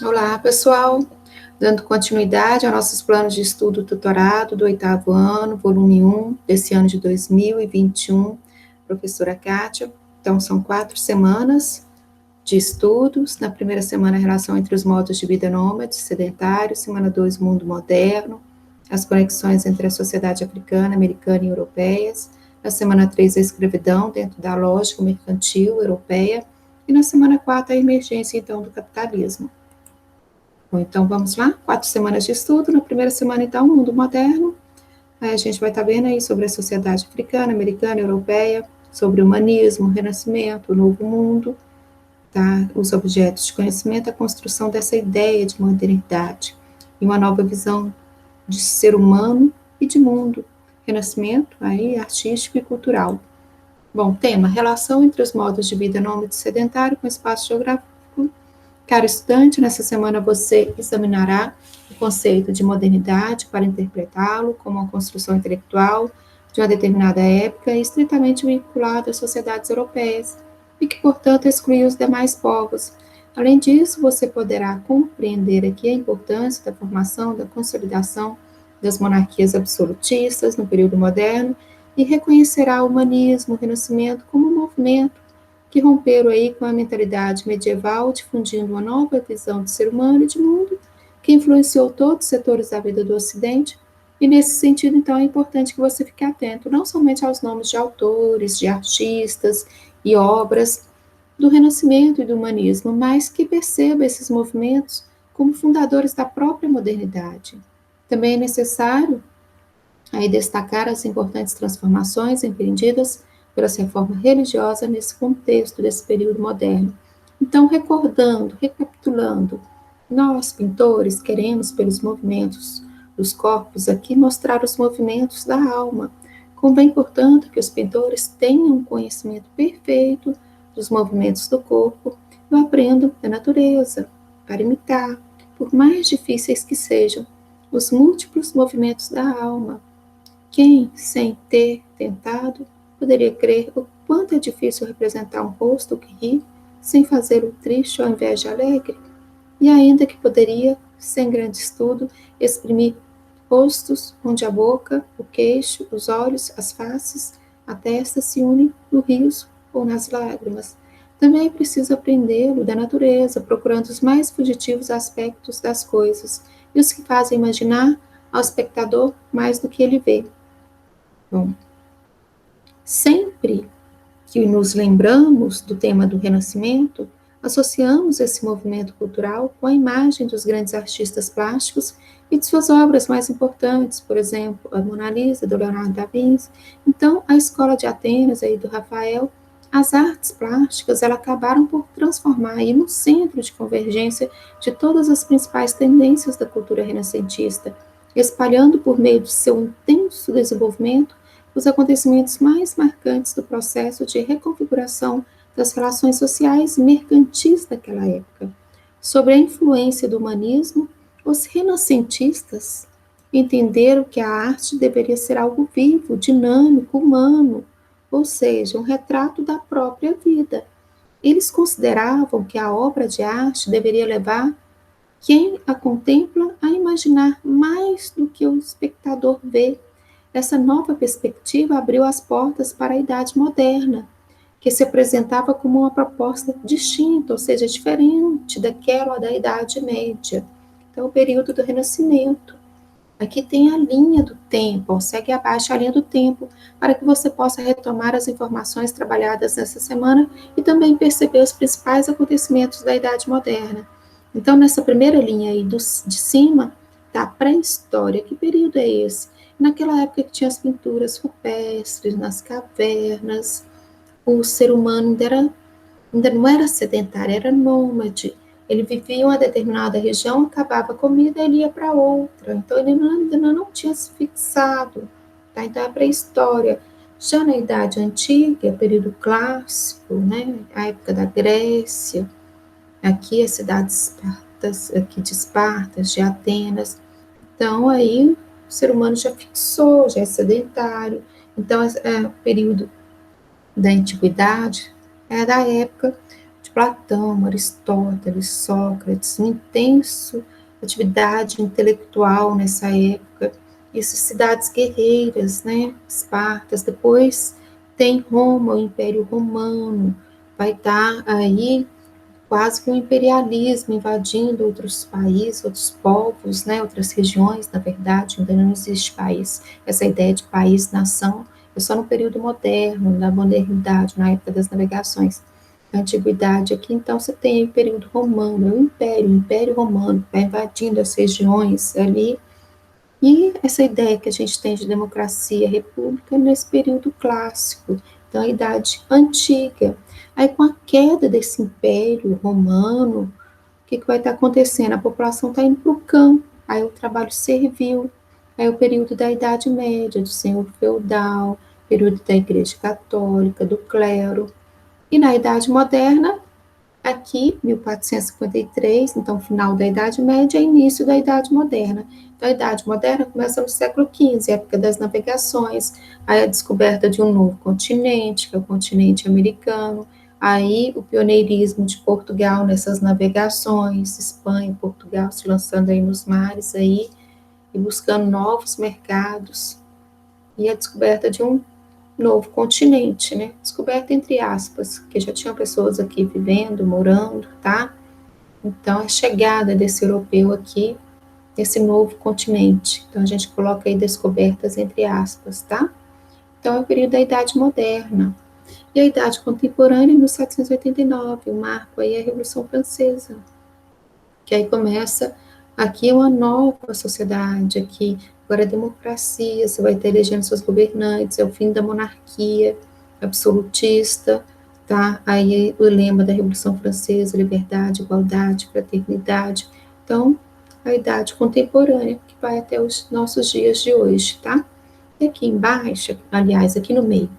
Olá, pessoal! Dando continuidade aos nossos planos de estudo tutorado do 8º ano, volume 1, desse ano de 2021, professora Kátia. Então, são 4 semanas de estudos. Na primeira semana, a relação entre os modos de vida nômade, sedentário. Semana 2, mundo moderno. As conexões entre a sociedade africana, americana e europeias. Na semana 3, a escravidão dentro da lógica mercantil europeia. E na semana 4, a emergência, então, do capitalismo. Bom, então vamos lá, 4 semanas de estudo. Na primeira semana, então, mundo moderno. Aí a gente vai estar vendo aí sobre a sociedade africana, americana, europeia, sobre o humanismo, o renascimento, o novo mundo, tá? Os objetos de conhecimento, a construção dessa ideia de modernidade e uma nova visão de ser humano e de mundo. Renascimento aí artístico e cultural. Bom, tema: relação entre os modos de vida nômade sedentário com espaço geográfico. Caro estudante, nessa semana você examinará o conceito de modernidade para interpretá-lo como uma construção intelectual de uma determinada época e estritamente vinculado às sociedades europeias e que, portanto, exclui os demais povos. Além disso, você poderá compreender aqui a importância da formação, da consolidação das monarquias absolutistas no período moderno e reconhecerá o humanismo, o renascimento como um movimento que romperam aí com a mentalidade medieval, difundindo uma nova visão de ser humano e de mundo, que influenciou todos os setores da vida do Ocidente. E nesse sentido, então, é importante que você fique atento não somente aos nomes de autores, de artistas e obras do Renascimento e do Humanismo, mas que perceba esses movimentos como fundadores da própria modernidade. Também é necessário aí destacar as importantes transformações empreendidas pela reforma religiosa nesse contexto desse período moderno. Então, recordando, recapitulando, nós, pintores, queremos, pelos movimentos dos corpos aqui, mostrar os movimentos da alma. Convém, portanto, que os pintores tenham um conhecimento perfeito dos movimentos do corpo e o aprendam da natureza, para imitar, por mais difíceis que sejam, os múltiplos movimentos da alma. Quem, sem ter tentado, poderia crer o quanto é difícil representar um rosto que ri, sem fazer o triste ao invés de alegre? E ainda que poderia, sem grande estudo, exprimir rostos onde a boca, o queixo, os olhos, as faces, a testa se unem no riso ou nas lágrimas. Também é preciso aprendê-lo da natureza, procurando os mais fugitivos aspectos das coisas e os que fazem imaginar ao espectador mais do que ele vê. Bom, sempre que nos lembramos do tema do Renascimento, associamos esse movimento cultural com a imagem dos grandes artistas plásticos e de suas obras mais importantes, por exemplo, a Mona Lisa, do Leonardo da Vinci. Então, a Escola de Atenas, aí do Rafael, as artes plásticas, elas acabaram por transformar aí no centro de convergência de todas as principais tendências da cultura renascentista, espalhando por meio de seu intenso desenvolvimento os acontecimentos mais marcantes do processo de reconfiguração das relações sociais e mercantis daquela época. Sobre a influência do humanismo, os renascentistas entenderam que a arte deveria ser algo vivo, dinâmico, humano, ou seja, um retrato da própria vida. Eles consideravam que a obra de arte deveria levar quem a contempla a imaginar mais do que o espectador vê. Essa nova perspectiva abriu as portas para a Idade Moderna, que se apresentava como uma proposta distinta, ou seja, diferente daquela da Idade Média. Então, o período do Renascimento. Aqui tem a linha do tempo, segue abaixo a linha do tempo, para que você possa retomar as informações trabalhadas nessa semana e também perceber os principais acontecimentos da Idade Moderna. Então, nessa primeira linha aí de cima, está a pré-história. Que período é esse? Naquela época que tinha as pinturas rupestres, nas cavernas, o ser humano ainda não era sedentário, era nômade. Ele vivia em uma determinada região, acabava a comida, ele ia para outra. Então, ele ainda não tinha se fixado. Tá? Então, é a pré-história. Já na Idade Antiga, período clássico, né? A época da Grécia, aqui as cidades aqui de Esparta, de Atenas. Então, aí o ser humano já fixou, já é sedentário. Então, é o período da antiguidade, é da época de Platão, Aristóteles, Sócrates, uma intensa atividade intelectual nessa época, essas cidades guerreiras, né, Espartas, depois tem Roma, o Império Romano, vai estar aí quase que um imperialismo invadindo outros países, outros povos, né, outras regiões, na verdade, ainda não existe país. Essa ideia de país-nação é só no período moderno, na modernidade, na época das navegações. Na antiguidade aqui, então, você tem o período romano, o Império Romano, vai invadindo as regiões ali, e essa ideia que a gente tem de democracia, república, nesse período clássico, então a Idade Antiga. Aí, com a queda desse Império Romano, o que vai estar acontecendo? A população está indo para o campo, aí o trabalho servil, aí o período da Idade Média, do senhor feudal, período da Igreja Católica, do clero. E na Idade Moderna, aqui, 1453, então final da Idade Média e início da Idade Moderna. Então, a Idade Moderna começa no século XV, época das navegações, aí a descoberta de um novo continente, que é o continente americano, aí o pioneirismo de Portugal nessas navegações, Espanha, Portugal se lançando aí nos mares aí, e buscando novos mercados, e a descoberta de um novo continente, né? Descoberta entre aspas, que já tinham pessoas aqui vivendo, morando, tá? Então, a chegada desse europeu aqui, nesse novo continente. Então, a gente coloca aí descobertas entre aspas, tá? Então, é o período da Idade Moderna. E a Idade Contemporânea, em 1789, o marco aí é a Revolução Francesa, que aí começa aqui uma nova sociedade, aqui agora a democracia, você vai ter elegendo seus governantes, é o fim da monarquia absolutista, tá? Aí o lema da Revolução Francesa, liberdade, igualdade, fraternidade. Então, a idade contemporânea, que vai até os nossos dias de hoje, tá? E aqui embaixo, aliás, aqui no meio,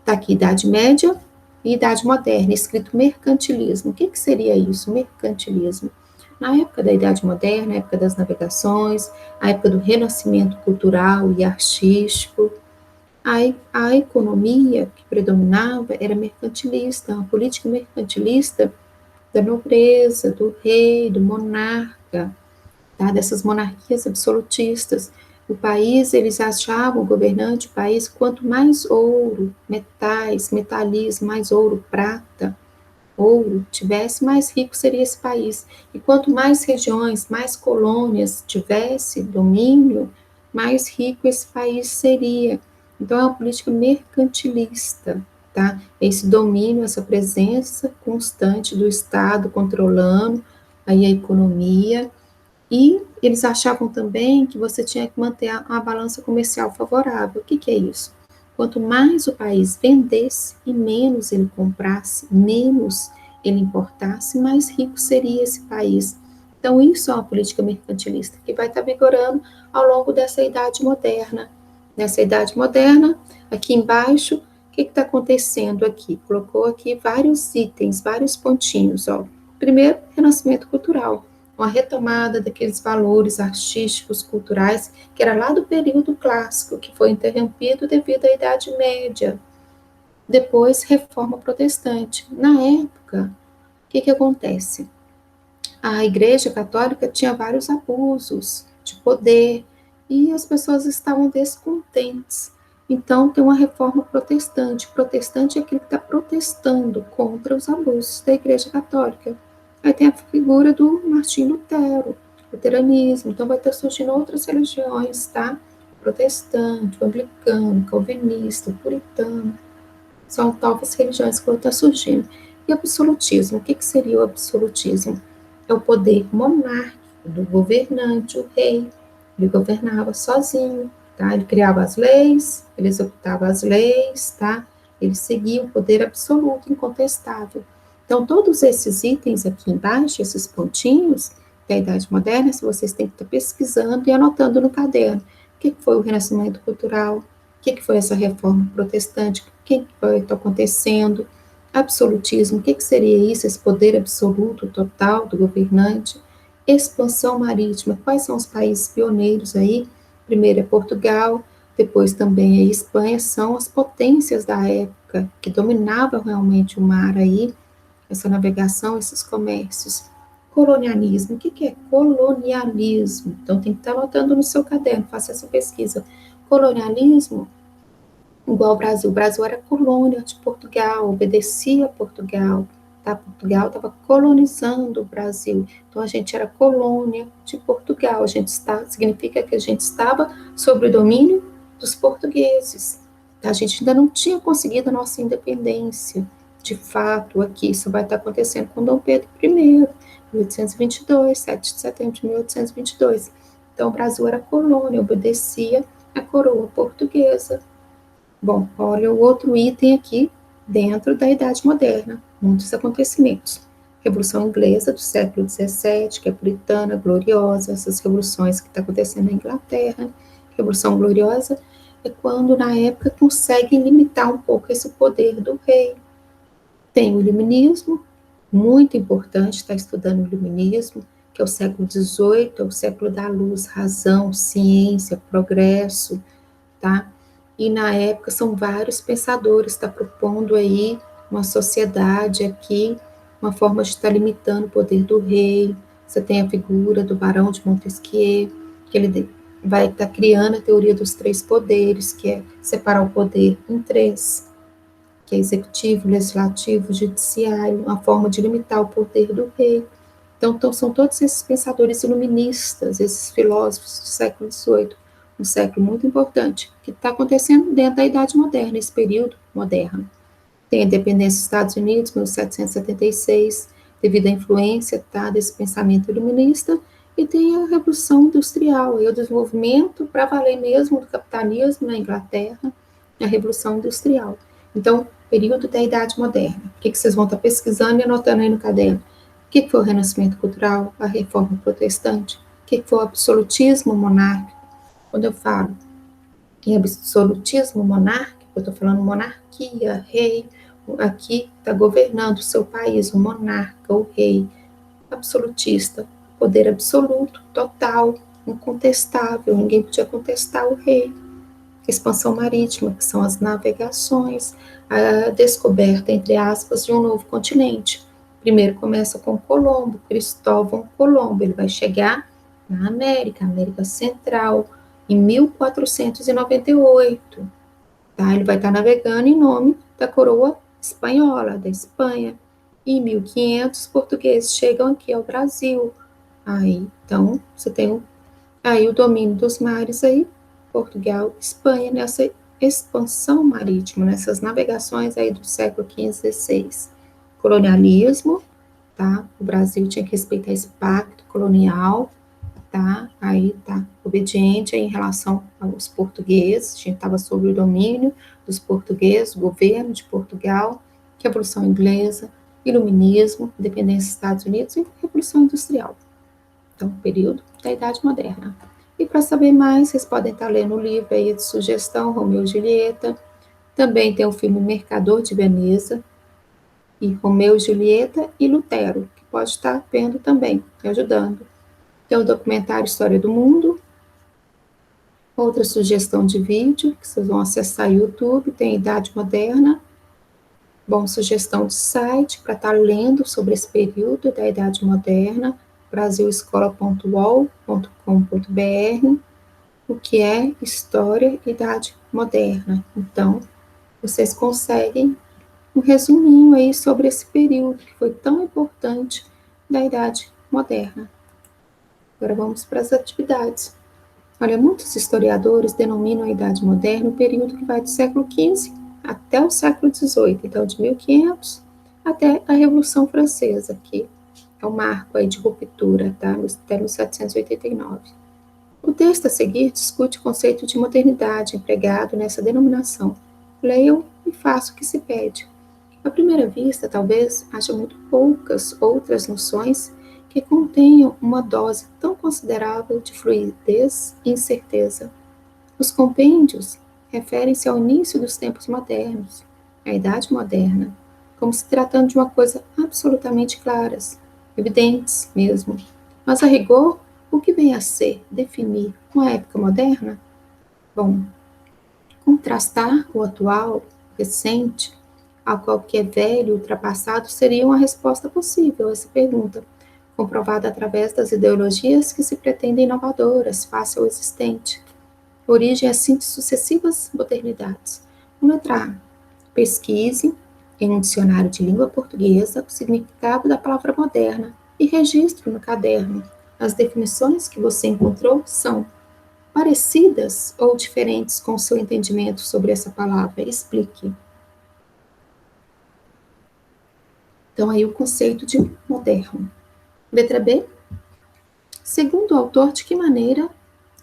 tá aqui Idade Média e Idade Moderna, escrito mercantilismo. O que seria isso, mercantilismo? Na época da Idade Moderna, a época das navegações, a época do renascimento cultural e artístico, a economia que predominava era mercantilista, uma política mercantilista da nobreza, do rei, do monarca, tá? Dessas monarquias absolutistas. O país, eles achavam, o governante, o país, quanto mais ouro, metais, metalismo, mais ouro, prata, ouro tivesse, mais rico seria esse país. E quanto mais regiões, mais colônias tivesse domínio, mais rico esse país seria. Então, é uma política mercantilista, tá? Esse domínio, essa presença constante do Estado controlando aí a economia. E eles achavam também que você tinha que manter uma balança comercial favorável. O que é isso? Quanto mais o país vendesse e menos ele comprasse, menos ele importasse, mais rico seria esse país. Então, isso é uma política mercantilista que vai estar vigorando ao longo dessa idade moderna. Nessa idade moderna, aqui embaixo, o que está acontecendo aqui? Colocou aqui vários itens, vários pontinhos. Ó. Primeiro, renascimento cultural, uma retomada daqueles valores artísticos, culturais, que era lá do período clássico, que foi interrompido devido à Idade Média. Depois, Reforma Protestante. Na época, o que acontece? A Igreja Católica tinha vários abusos de poder e as pessoas estavam descontentes. Então, tem uma reforma protestante. Protestante é aquele que está protestando contra os abusos da Igreja Católica. Aí tem a figura do Martim Lutero, luteranismo. Então, vai estar surgindo outras religiões, tá? Protestante, anglicano, calvinista, puritano. São novas religiões que vão estar surgindo. E o absolutismo, o que seria o absolutismo? É o poder monárquico do governante, o rei. Ele governava sozinho, tá? Ele criava as leis, ele executava as leis, tá? Ele seguia o poder absoluto, incontestável. Então, todos esses itens aqui embaixo, esses pontinhos da Idade Moderna, se vocês têm que estar pesquisando e anotando no caderno. O que foi o Renascimento Cultural? O que foi essa reforma protestante? O que está acontecendo? Absolutismo, o que seria isso? Esse poder absoluto, total do governante. Expansão marítima, quais são os países pioneiros aí? Primeiro é Portugal, depois também a Espanha, são as potências da época, que dominavam realmente o mar aí, essa navegação, esses comércios. Colonialismo, o que é colonialismo? Então tem que estar anotando no seu caderno, faça essa pesquisa. Colonialismo, igual ao Brasil. O Brasil era colônia de Portugal, obedecia a Portugal. Tá? Portugal estava colonizando o Brasil. Então a gente era colônia de Portugal. Significa que a gente estava sob o domínio dos portugueses. Tá? A gente ainda não tinha conseguido a nossa independência. De fato, aqui isso vai estar acontecendo com Dom Pedro I, 1822, 7 de setembro de 1822. Então o Brasil era colônia, obedecia à coroa portuguesa. Bom, olha o outro item aqui dentro da Idade Moderna, muitos acontecimentos. Revolução Inglesa do século XVII, que é puritana, gloriosa, essas revoluções que estão acontecendo na Inglaterra. Revolução Gloriosa é quando, na época, conseguem limitar um pouco esse poder do rei. Tem o Iluminismo, muito importante estar estudando o Iluminismo, que é o século XVIII, é o século da luz, razão, ciência, progresso, tá? E na época são vários pensadores, está propondo aí uma sociedade aqui, uma forma de estar limitando o poder do rei. Você tem a figura do Barão de Montesquieu, que ele vai estar criando a teoria dos três poderes, que é separar o poder em três, que é executivo, legislativo, judiciário, uma forma de limitar o poder do rei. Então são todos esses pensadores iluministas, esses filósofos do século XVIII, um século muito importante, que está acontecendo dentro da Idade Moderna, esse período moderno. Tem a independência dos Estados Unidos, 1776, devido à influência desse pensamento iluminista, e tem a Revolução Industrial, e o desenvolvimento, para valer mesmo, do capitalismo na Inglaterra, a Revolução Industrial. Então, período da Idade Moderna. O que vocês vão estar pesquisando e anotando aí no caderno? O que foi o Renascimento Cultural, a Reforma Protestante? O que foi o absolutismo monárquico? Quando eu falo em absolutismo monárquico, eu estou falando monarquia, rei, aqui está governando o seu país, o monarca, o rei, absolutista, poder absoluto, total, incontestável, ninguém podia contestar o rei. Expansão marítima, que são as navegações, a descoberta, entre aspas, de um novo continente. Primeiro começa com Colombo, Cristóvão Colombo, ele vai chegar na América Central, em 1498. Tá? Ele vai estar navegando em nome da coroa espanhola, da Espanha. E em 1500, os portugueses chegam aqui ao Brasil. Aí, então, você tem aí o domínio dos mares aí, Portugal, Espanha, nessa expansão marítima, nessas navegações aí do século XV, XVI. Colonialismo, tá? O Brasil tinha que respeitar esse pacto colonial, tá? Aí tá obediente em relação aos portugueses, a gente estava sob o domínio dos portugueses, o governo de Portugal, Revolução Inglesa, Iluminismo, independência dos Estados Unidos e Revolução Industrial. Então, período da Idade Moderna. E para saber mais, vocês podem estar lendo o livro aí de sugestão, Romeu e Julieta. Também tem o filme Mercador de Veneza, e Romeu e Julieta e Lutero, que pode estar vendo também, ajudando. Tem o documentário História do Mundo. Outra sugestão de vídeo, que vocês vão acessar o YouTube, tem Idade Moderna. Bom, sugestão de site para estar lendo sobre esse período da Idade Moderna, brasilescola.uol.com.br, o que é História e Idade Moderna. Então, vocês conseguem um resuminho aí sobre esse período que foi tão importante da Idade Moderna. Agora vamos para as atividades. Olha, muitos historiadores denominam a Idade Moderna o período que vai do século XV até o século XVIII, então de 1500 até a Revolução Francesa, que é o marco aí de ruptura, tá? Até 1789. O texto a seguir discute o conceito de modernidade empregado nessa denominação. Leiam e façam o que se pede. À primeira vista, talvez haja muito poucas outras noções que contenham uma dose tão considerável de fluidez e incerteza. Os compêndios referem-se ao início dos tempos modernos, à Idade Moderna, como se tratando de uma coisa absolutamente claras, evidentes mesmo. Mas, a rigor, o que vem a ser, definir uma época moderna? Bom, contrastar o atual, recente, a qual que é velho, ultrapassado, seria uma resposta possível a essa pergunta, comprovada através das ideologias que se pretendem inovadoras face ao existente. Origem assim de sucessivas modernidades. Letra A. Pesquise em um dicionário de língua portuguesa o significado da palavra moderna e registre no caderno. As definições que você encontrou são parecidas ou diferentes com o seu entendimento sobre essa palavra? Explique. Então, aí o conceito de moderno. Letra B. Segundo o autor, de que maneira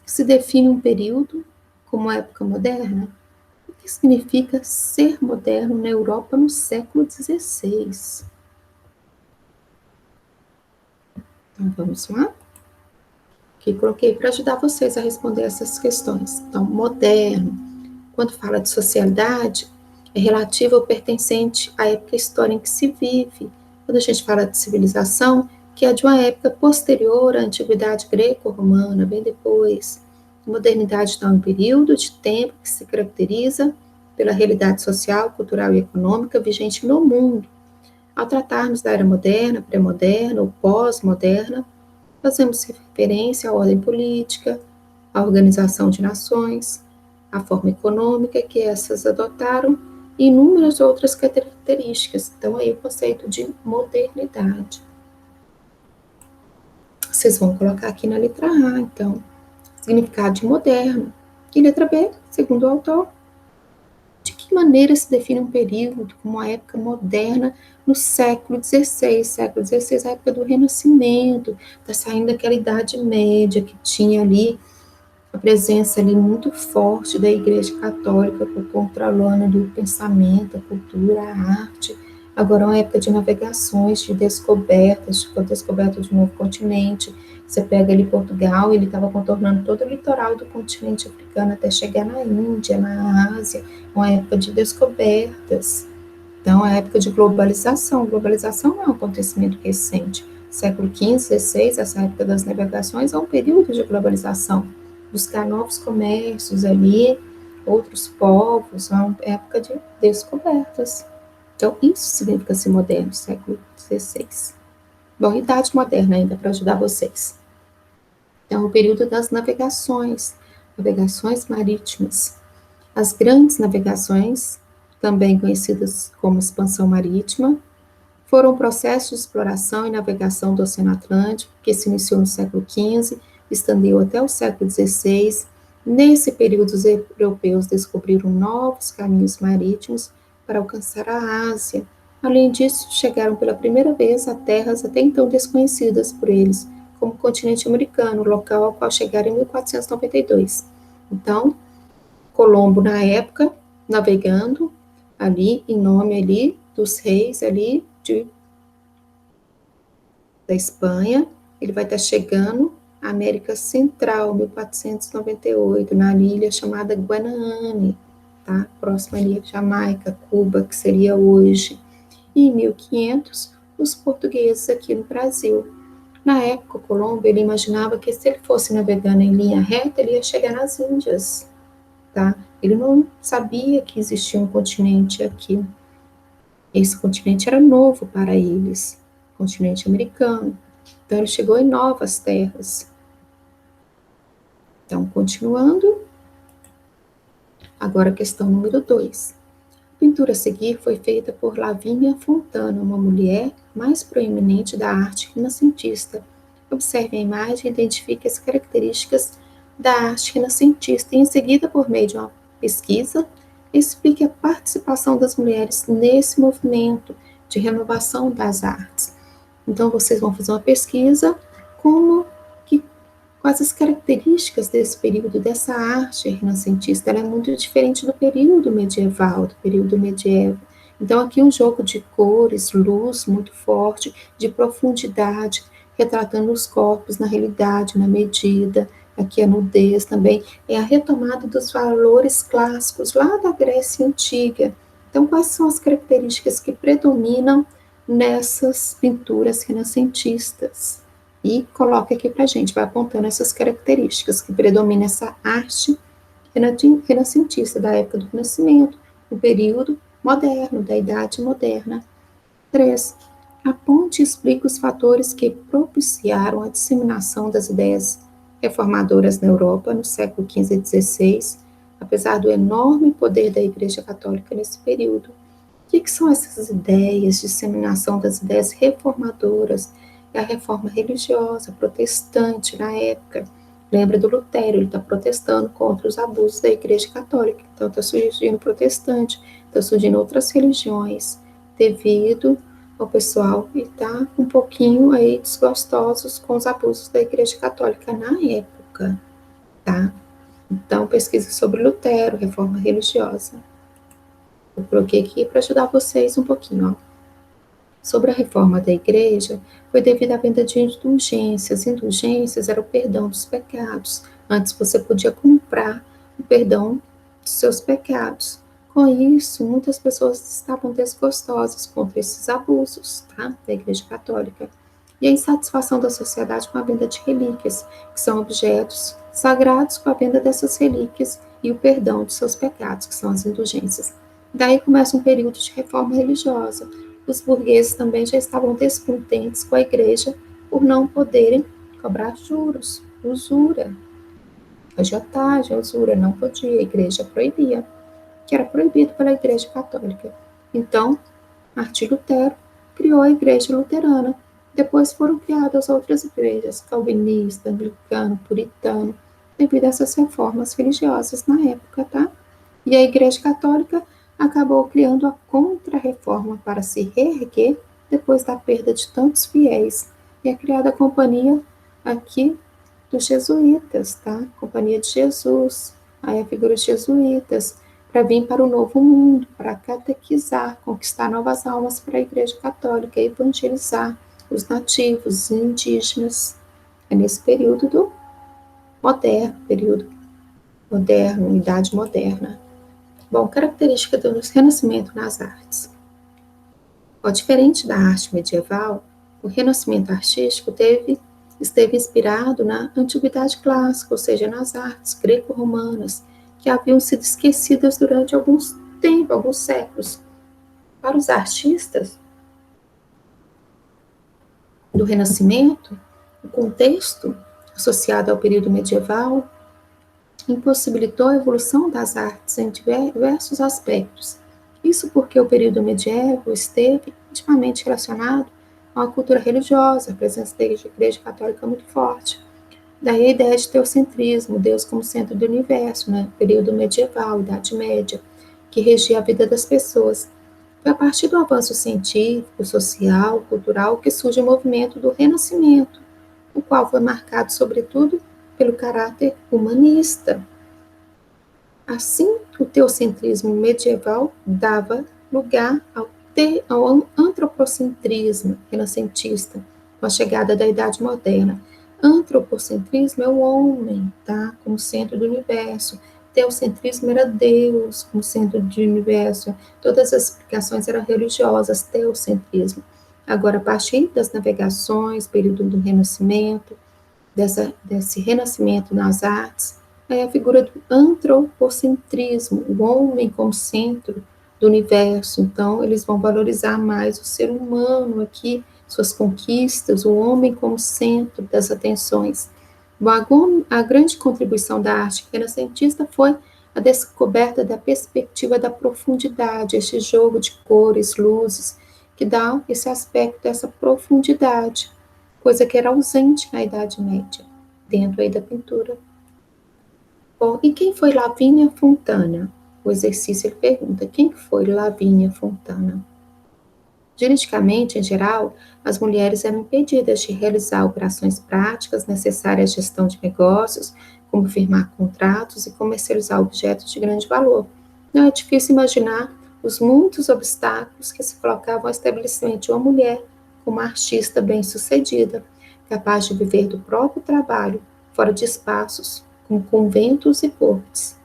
se define um período como época moderna? O que significa ser moderno na Europa no século XVI? Então, vamos lá? Que coloquei para ajudar vocês a responder essas questões. Então, moderno, quando fala de socialidade, é relativo ou pertencente à época histórica em que se vive. Quando a gente fala de civilização, que é de uma época posterior à antiguidade greco-romana, bem depois. Modernidade está um período de tempo que se caracteriza pela realidade social, cultural e econômica vigente no mundo. Ao tratarmos da era moderna, pré-moderna ou pós-moderna, fazemos referência à ordem política, à organização de nações, à forma econômica que essas adotaram e inúmeras outras características. Então, aí o conceito de modernidade. Vocês vão colocar aqui na letra A, então, significado de moderno. E letra B, segundo o autor, de que maneira se define um período como uma época moderna no século XVI? Século XVI é a época do Renascimento, está saindo daquela Idade Média que tinha ali a presença ali muito forte da Igreja Católica por controlando do pensamento, a cultura, a arte. Agora é uma época de navegações, de descobertas, tipo a descoberta de um novo continente. Você pega ali Portugal, ele estava contornando todo o litoral do continente africano até chegar na Índia, na Ásia, uma época de descobertas. Então, é a época de globalização. Globalização não é um acontecimento recente. Século XV, XVI, essa época das navegações, é um período de globalização. Buscar novos comércios ali, outros povos, é uma época de descobertas. Então, isso significa ser moderno, século XVI. Bom, idade moderna ainda, para ajudar vocês. Então, o período das navegações marítimas. As grandes navegações, também conhecidas como expansão marítima, foram processos de exploração e navegação do Oceano Atlântico, que se iniciou no século XV, estendeu até o século XVI. Nesse período, os europeus descobriram novos caminhos marítimos para alcançar a Ásia. Além disso, chegaram pela primeira vez a terras até então desconhecidas por eles, como o continente americano, local ao qual chegaram em 1492. Então, Colombo, na época, navegando ali, em nome ali dos reis ali da Espanha, ele vai estar chegando à América Central, 1498, na ilha chamada Guanahani, tá? Próxima ali a Jamaica, Cuba, que seria hoje. E em 1500, os portugueses aqui no Brasil. Na época, Colombo, ele imaginava que se ele fosse navegando em linha reta, ele ia chegar nas Índias, tá? Ele não sabia que existia um continente aqui. Esse continente era novo para eles, continente americano. Então, ele chegou em novas terras. Então, continuando, agora a questão número 2. A pintura a seguir foi feita por Lavínia Fontana, uma mulher mais proeminente da arte renascentista. Observe a imagem e identifique as características da arte renascentista e, em seguida, por meio de uma pesquisa, explique a participação das mulheres nesse movimento de renovação das artes. Então, vocês vão fazer uma pesquisa quais as características desse período, dessa arte renascentista. Ela é muito diferente do período medieval, do período medievo. Então, aqui um jogo de cores, luz muito forte, de profundidade, retratando os corpos na realidade, na medida. Aqui a nudez também, é a retomada dos valores clássicos lá da Grécia Antiga. Então, quais são as características que predominam nessas pinturas renascentistas? E coloca aqui para a gente, vai apontando essas características que predominam essa arte renascentista da época do Renascimento, o período moderno, da Idade Moderna. 3. A ponte explica os fatores que propiciaram a disseminação das ideias reformadoras na Europa no século XV e XVI, apesar do enorme poder da Igreja Católica nesse período. O que são essas ideias, disseminação das ideias reformadoras? É a reforma religiosa protestante na época. Lembra do Lutero, ele está protestando contra os abusos da Igreja Católica. Então está surgindo protestante, está surgindo outras religiões, devido ao pessoal que está um pouquinho aí desgostosos com os abusos da Igreja Católica na época, tá? Então pesquisa sobre Lutero, reforma religiosa. Eu coloquei aqui para ajudar vocês um pouquinho, ó. Sobre a reforma da igreja, foi devido à venda de indulgências. Indulgências era o perdão dos pecados. Antes você podia comprar o perdão dos seus pecados. Com isso, muitas pessoas estavam desgostosas contra esses abusos, tá? Da Igreja Católica. E a insatisfação da sociedade com a venda de relíquias, que são objetos sagrados, com a venda dessas relíquias e o perdão dos seus pecados, que são as indulgências. Daí começa um período de reforma religiosa. Os burgueses também já estavam descontentes com a igreja por não poderem cobrar juros, usura. Agiotagem, usura, não podia, a igreja proibia, que era proibido pela Igreja Católica. Então, Martim Lutero criou a Igreja Luterana. Depois foram criadas outras igrejas, calvinista, anglicano, puritano, devido a essas reformas religiosas na época, tá? E a Igreja Católica acabou criando a Contra-Reforma para se reerguer depois da perda de tantos fiéis. E é criada a companhia aqui dos jesuítas, tá? Companhia de Jesus, aí a figura dos jesuítas, para vir para o novo mundo, para catequizar, conquistar novas almas para a Igreja Católica, evangelizar os nativos, os indígenas. É nesse período moderno, Idade Moderna. Bom, característica do renascimento nas artes. Diferente da arte medieval, o renascimento artístico esteve inspirado na antiguidade clássica, ou seja, nas artes greco-romanas, que haviam sido esquecidas durante alguns séculos. Para os artistas do Renascimento, o contexto associado ao período medieval impossibilitou a evolução das artes em diversos aspectos. Isso porque o período medieval esteve intimamente relacionado a uma cultura religiosa, a presença da Igreja Católica muito forte. Daí a ideia de teocentrismo, Deus como centro do universo, né? Período medieval, Idade Média, que regia a vida das pessoas. Foi a partir do avanço científico, social, cultural, que surge o movimento do Renascimento, o qual foi marcado, sobretudo, pelo caráter humanista. Assim, o teocentrismo medieval dava lugar ao antropocentrismo renascentista, com a chegada da Idade Moderna. Antropocentrismo é o homem, tá? Como centro do universo. Teocentrismo era Deus como centro do universo. Todas as explicações eram religiosas, teocentrismo. Agora, a partir das navegações, período do Renascimento, desse renascimento nas artes, é a figura do antropocentrismo, o homem como centro do universo. Então, eles vão valorizar mais o ser humano aqui, suas conquistas, o homem como centro das atenções. A grande contribuição da arte renascentista foi a descoberta da perspectiva da profundidade, este jogo de cores, luzes, que dá esse aspecto dessa profundidade, coisa que era ausente na Idade Média, dentro aí da pintura. Bom, e quem foi Lavínia Fontana? O exercício ele pergunta, quem foi Lavínia Fontana? Juridicamente, em geral, as mulheres eram impedidas de realizar operações práticas necessárias à gestão de negócios, como firmar contratos e comercializar objetos de grande valor. Não é difícil imaginar os muitos obstáculos que se colocavam ao estabelecimento de uma mulher como artista bem-sucedida, capaz de viver do próprio trabalho, fora de espaços, como conventos e cortes.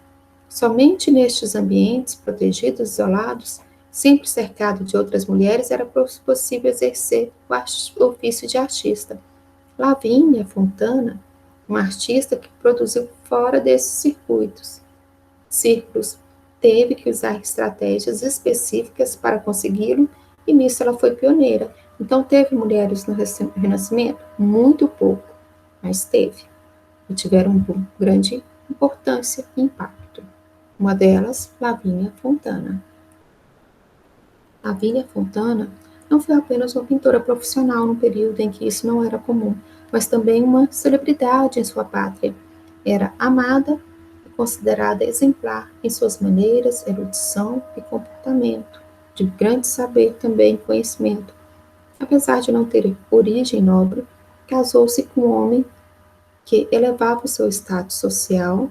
Somente nestes ambientes protegidos, isolados, sempre cercado de outras mulheres, era possível exercer o ofício de artista. Lavínia Fontana, uma artista que produziu fora desses círculos, teve que usar estratégias específicas para consegui-lo, e nisso ela foi pioneira. Então, teve mulheres no Renascimento? Muito pouco, mas teve. E tiveram grande importância e impacto. Uma delas, Lavínia Fontana. Lavínia Fontana não foi apenas uma pintora profissional no período em que isso não era comum, mas também uma celebridade em sua pátria. Era amada e considerada exemplar em suas maneiras, erudição e comportamento, de grande saber também e conhecimento. Apesar de não ter origem nobre, casou-se com um homem que elevava o seu status social,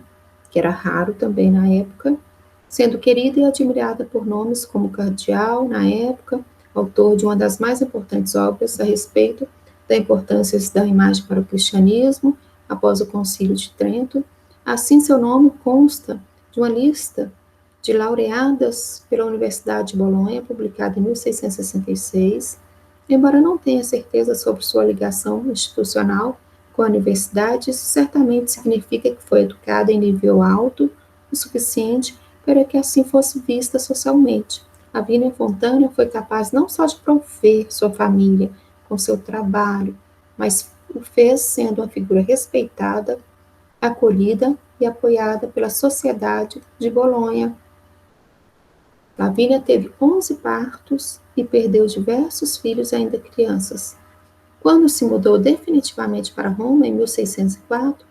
que era raro também na época, sendo querida e admirada por nomes como Cardeal, na época, autor de uma das mais importantes obras a respeito da importância da imagem para o cristianismo, após o Concílio de Trento. Assim, seu nome consta de uma lista de laureadas pela Universidade de Bolonha, publicada em 1666, embora não tenha certeza sobre sua ligação institucional com a universidade, isso certamente significa que foi educada em nível alto o suficiente para que assim fosse vista socialmente. Lavínia Fontana foi capaz não só de prover sua família com seu trabalho, mas o fez sendo uma figura respeitada, acolhida e apoiada pela sociedade de Bolonha. Lavínia teve 11 partos e perdeu diversos filhos ainda crianças. Quando se mudou definitivamente para Roma, em 1604,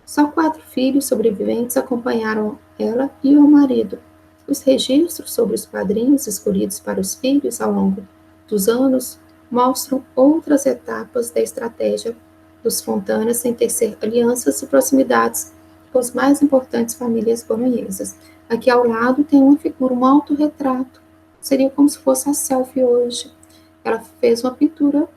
só 4 filhos sobreviventes acompanharam ela e o marido. Os registros sobre os padrinhos escolhidos para os filhos ao longo dos anos mostram outras etapas da estratégia dos Fontanas em tecer alianças e proximidades com as mais importantes famílias bolonhesas. Aqui ao lado tem uma figura, um autorretrato. Seria como se fosse a selfie hoje. Ela fez uma pintura,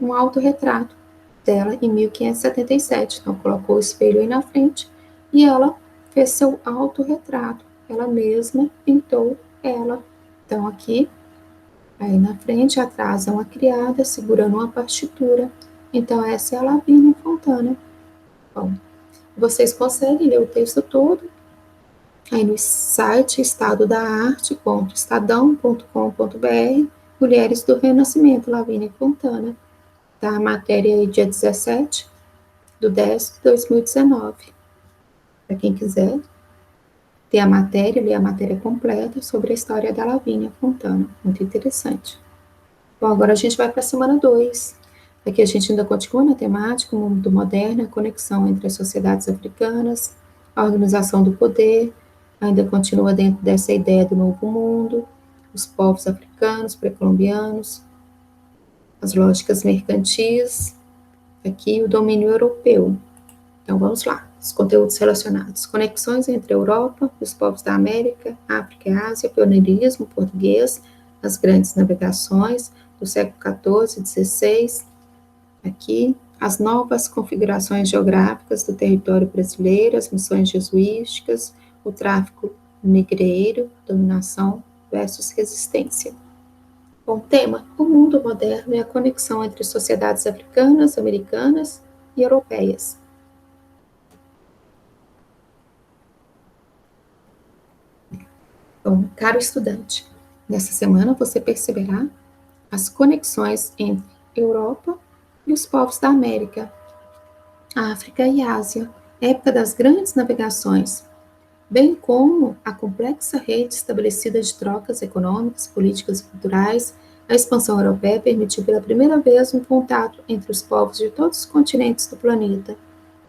um autorretrato dela em 1577. Então, colocou o espelho aí na frente e ela fez seu autorretrato. Ela mesma pintou ela. Então, aqui, aí na frente, atrás é uma criada segurando uma partitura. Então, essa é a Lavínia Fontana. Bom, vocês conseguem ler o texto todo aí no site estadodaarte.estadão.com.br, Mulheres do Renascimento, Lavínia Fontana. Tá? A matéria aí, dia 17/10/2019. Para quem quiser ter a matéria, ler a matéria completa sobre a história da Lavínia Fontana. Muito interessante. Bom, agora a gente vai para a semana 2. Aqui a gente ainda continua na temática, o mundo moderno, a conexão entre as sociedades africanas, a organização do poder, ainda continua dentro dessa ideia do novo mundo, os povos africanos, pré-colombianos, as lógicas mercantis, aqui o domínio europeu. Então vamos lá, os conteúdos relacionados. Conexões entre a Europa e os povos da América, África e Ásia, pioneirismo português, as grandes navegações do século XIV e XVI, aqui as novas configurações geográficas do território brasileiro, as missões jesuíticas, o tráfico negreiro, dominação versus resistência. Bom, tema, o mundo moderno e a conexão entre sociedades africanas, americanas e europeias. Bom, caro estudante, nessa semana você perceberá as conexões entre Europa e os povos da América, África e Ásia, época das grandes navegações, bem como a complexa rede estabelecida de trocas econômicas, políticas e culturais. A expansão europeia permitiu pela primeira vez um contato entre os povos de todos os continentes do planeta,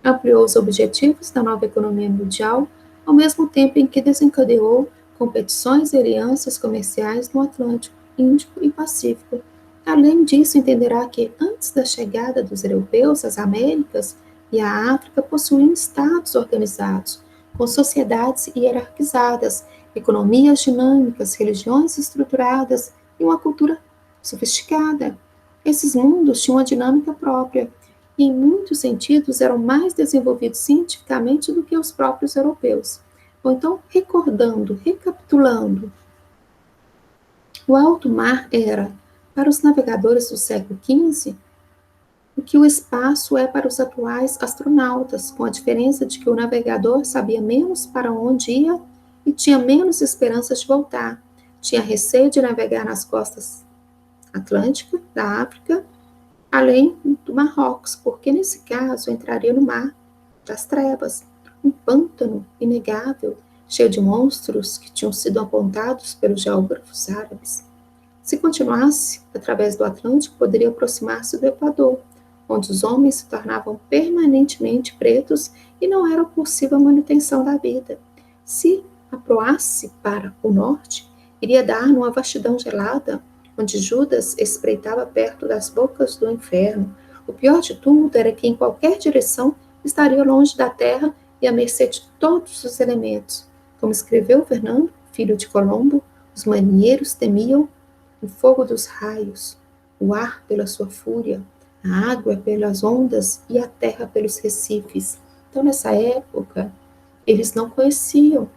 ampliou os objetivos da nova economia mundial, ao mesmo tempo em que desencadeou competições e alianças comerciais no Atlântico, Índico e Pacífico. Além disso, entenderá que, antes da chegada dos europeus às Américas e à África, possuíam estados organizados, com sociedades hierarquizadas, economias dinâmicas, religiões estruturadas e uma cultura sofisticada. Esses mundos tinham uma dinâmica própria e, em muitos sentidos, eram mais desenvolvidos cientificamente do que os próprios europeus. Ou então, recapitulando, o alto mar era, para os navegadores do século XV, o que o espaço é para os atuais astronautas, com a diferença de que o navegador sabia menos para onde ia e tinha menos esperanças de voltar. Tinha receio de navegar nas costas atlânticas da África, além do Marrocos, porque nesse caso entraria no mar das trevas, um pântano inegável, cheio de monstros que tinham sido apontados pelos geógrafos árabes. Se continuasse através do Atlântico, poderia aproximar-se do Equador, onde os homens se tornavam permanentemente pretos e não era possível a manutenção da vida. Se aproasse para o norte, iria dar numa vastidão gelada, onde Judas espreitava perto das bocas do inferno. O pior de tudo era que em qualquer direção estaria longe da terra e à mercê de todos os elementos. Como escreveu Fernando, filho de Colombo, os marinheiros temiam o fogo dos raios, o ar pela sua fúria, a água pelas ondas e a terra pelos recifes. Então, nessa época, eles não conheciam,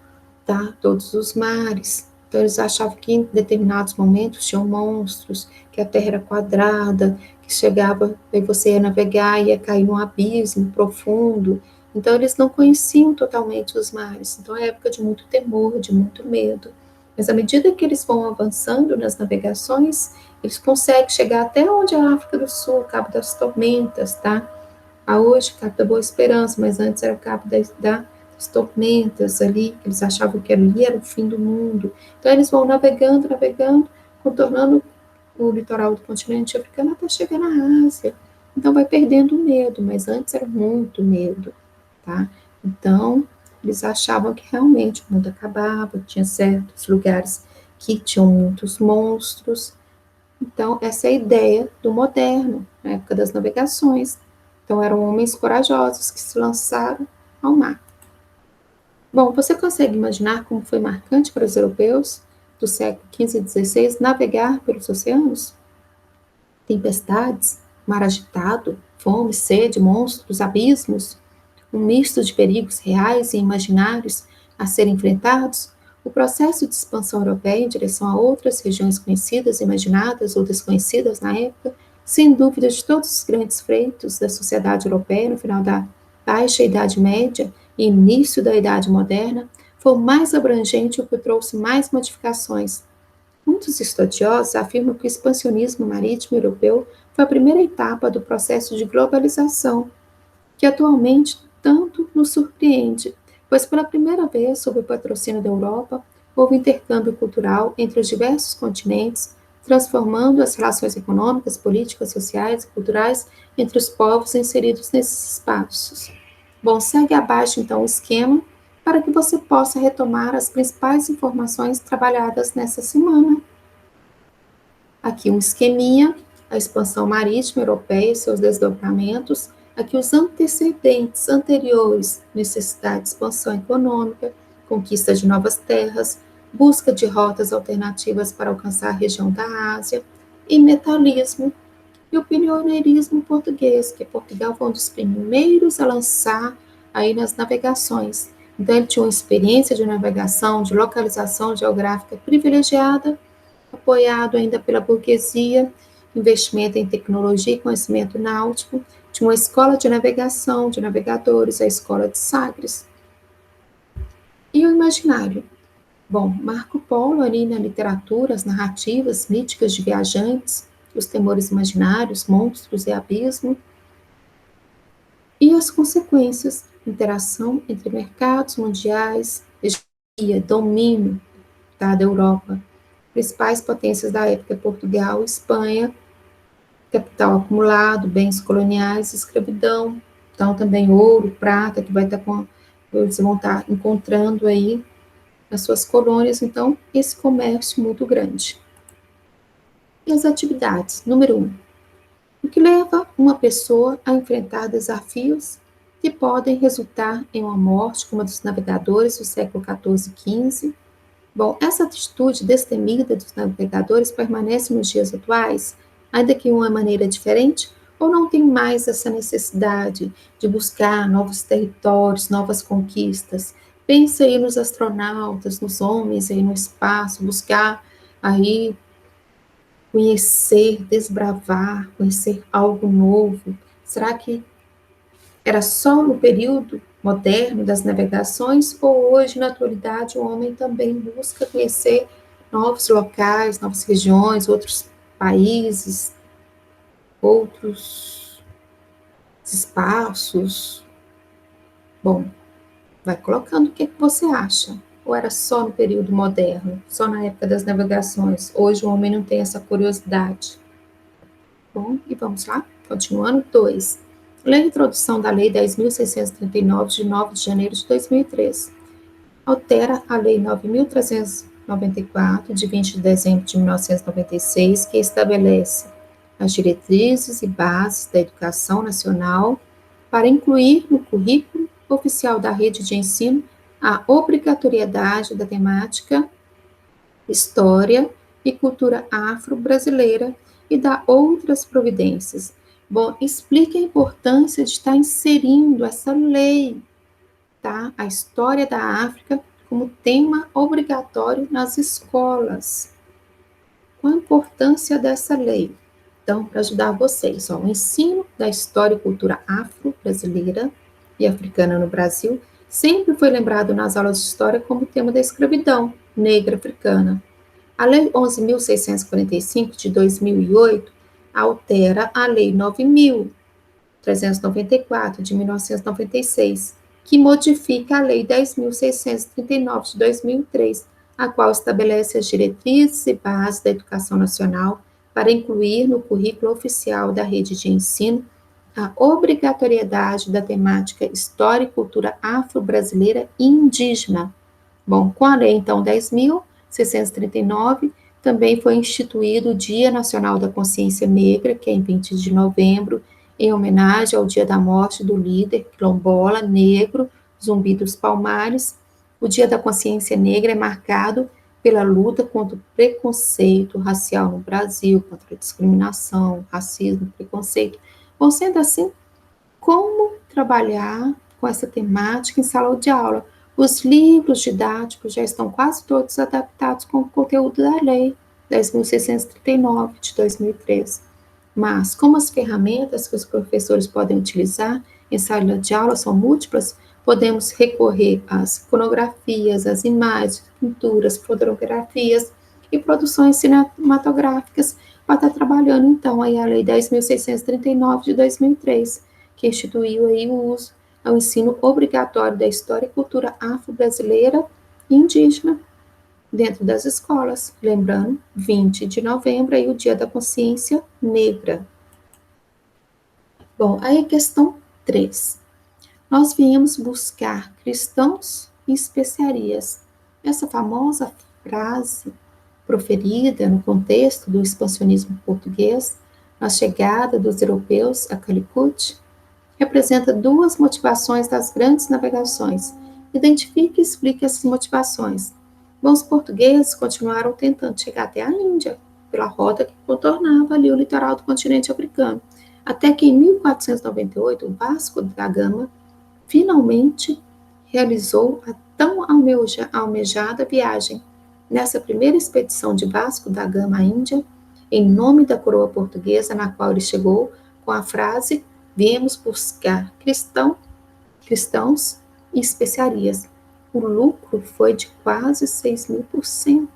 tá, todos os mares. Então, eles achavam que em determinados momentos tinham monstros, que a terra era quadrada, que chegava, aí você ia navegar e ia cair num abismo profundo. Então, eles não conheciam totalmente os mares. Então, é época de muito temor, de muito medo. Mas à medida que eles vão avançando nas navegações, eles conseguem chegar até onde é a África do Sul, Cabo das Tormentas, tá? Hoje, Cabo da Boa Esperança, mas antes era o Cabo das Tormentas ali, eles achavam que ali era o fim do mundo. Então eles vão navegando, navegando, contornando o litoral do continente africano até chegar na Ásia. Então vai perdendo o medo, mas antes era muito medo, tá? Então, eles achavam que realmente o mundo acabava, tinha certos lugares que tinham muitos monstros. Então, essa é a ideia do moderno, na época das navegações. Então, eram homens corajosos que se lançaram ao mar. Bom, você consegue imaginar como foi marcante para os europeus do século XV e XVI navegar pelos oceanos? Tempestades, mar agitado, fome, sede, monstros, abismos, um misto de perigos reais e imaginários a serem enfrentados, o processo de expansão europeia em direção a outras regiões conhecidas, imaginadas ou desconhecidas na época, sem dúvida de todos os grandes feitos da sociedade europeia no final da Baixa Idade Média e início da Idade Moderna, foi o mais abrangente e o que trouxe mais modificações. Muitos estudiosos afirmam que o expansionismo marítimo europeu foi a primeira etapa do processo de globalização, que atualmente tanto nos surpreende, pois pela primeira vez, sob o patrocínio da Europa, houve intercâmbio cultural entre os diversos continentes, transformando as relações econômicas, políticas, sociais e culturais entre os povos inseridos nesses espaços. Bom, segue abaixo então o esquema para que você possa retomar as principais informações trabalhadas nessa semana. Aqui um esqueminha, a expansão marítima europeia e seus desdobramentos, aqui os antecedentes, anteriores, necessidade de expansão econômica, conquista de novas terras, busca de rotas alternativas para alcançar a região da Ásia, e metalismo, e o pioneirismo português, que Portugal foi um dos primeiros a lançar aí nas navegações. Então ele tinha uma experiência de navegação, de localização geográfica privilegiada, apoiado ainda pela burguesia, investimento em tecnologia e conhecimento náutico, tinha uma escola de navegação, de navegadores, a escola de Sagres. E o imaginário? Bom, Marco Polo ali na literatura, as narrativas míticas de viajantes, os temores imaginários, monstros e abismo, e as consequências, interação entre mercados mundiais, hegemonia, domínio da Europa, principais potências da época, Portugal, Espanha, capital acumulado, bens coloniais, escravidão, então também ouro, prata, que vai estar eles vão estar encontrando aí nas suas colônias, então esse comércio muito grande. E as atividades, número 1, o que leva uma pessoa a enfrentar desafios que podem resultar em uma morte, como a dos navegadores do século XIV e XV. Bom, essa atitude destemida dos navegadores permanece nos dias atuais, ainda que de uma maneira diferente, ou não tem mais essa necessidade de buscar novos territórios, novas conquistas? Pensa aí nos astronautas, nos homens aí no espaço, buscar aí conhecer, desbravar, conhecer algo novo. Será que Era só no período moderno das navegações ou hoje, na atualidade, o homem também busca conhecer novos locais, novas regiões, outros países, outros espaços? Bom, vai colocando o que você acha. Ou era só no período moderno, só na época das navegações? Hoje o homem não tem essa curiosidade. Bom, e vamos lá? Continuando. 2. Lei de introdução da Lei 10.639, de 9 de janeiro de 2003. Altera a Lei 9.394, de 20 de dezembro de 1996, que estabelece as diretrizes e bases da educação nacional para incluir no currículo oficial da rede de ensino a obrigatoriedade da temática História e Cultura Afro-Brasileira e da outras providências. Bom, explique a importância de estar inserindo essa lei, tá? A história da África como tema obrigatório nas escolas. Qual a importância dessa lei? Então, para ajudar vocês, o ensino da história e cultura afro-brasileira e africana no Brasil sempre foi lembrado nas aulas de história como tema da escravidão negra africana. A Lei 11.645, de 2008, altera a Lei 9.394, de 1996, que modifica a Lei 10.639, de 2003, a qual estabelece as diretrizes e bases da educação nacional para incluir no currículo oficial da rede de ensino a obrigatoriedade da temática História e Cultura Afro-Brasileira e Indígena. Bom, com a Lei, então, 10.639, também foi instituído o Dia Nacional da Consciência Negra, que é em 20 de novembro, em homenagem ao dia da morte do líder quilombola negro Zumbi dos Palmares. O Dia da Consciência Negra é marcado pela luta contra o preconceito racial no Brasil, contra a discriminação, racismo, preconceito. Bom, sendo assim, como trabalhar com essa temática em sala de aula? Os livros didáticos já estão quase todos adaptados com o conteúdo da Lei 10.639, de 2003. Mas, como as ferramentas que os professores podem utilizar em sala de aula são múltiplas, podemos recorrer às iconografias, às imagens, pinturas, fotografias e produções cinematográficas para estar trabalhando, então, aí a Lei 10.639, de 2003, que instituiu aí o uso ao ensino obrigatório da história e cultura afro-brasileira e indígena dentro das escolas. Lembrando, 20 de novembro é o Dia da Consciência Negra. Bom, aí questão 3. Nós viemos buscar cristãos e especiarias. Essa famosa frase proferida no contexto do expansionismo português, na chegada dos europeus a Calicut, representa duas motivações das grandes navegações. Identifique e explique essas motivações. Bom, os portugueses continuaram tentando chegar até a Índia, pela rota que contornava ali o litoral do continente africano, até que em 1498, o Vasco da Gama finalmente realizou a tão almejada viagem. Nessa primeira expedição de Vasco da Gama à Índia, em nome da coroa portuguesa, na qual ele chegou com a frase: viemos buscar cristãos e especiarias. O lucro foi de quase 6.000%.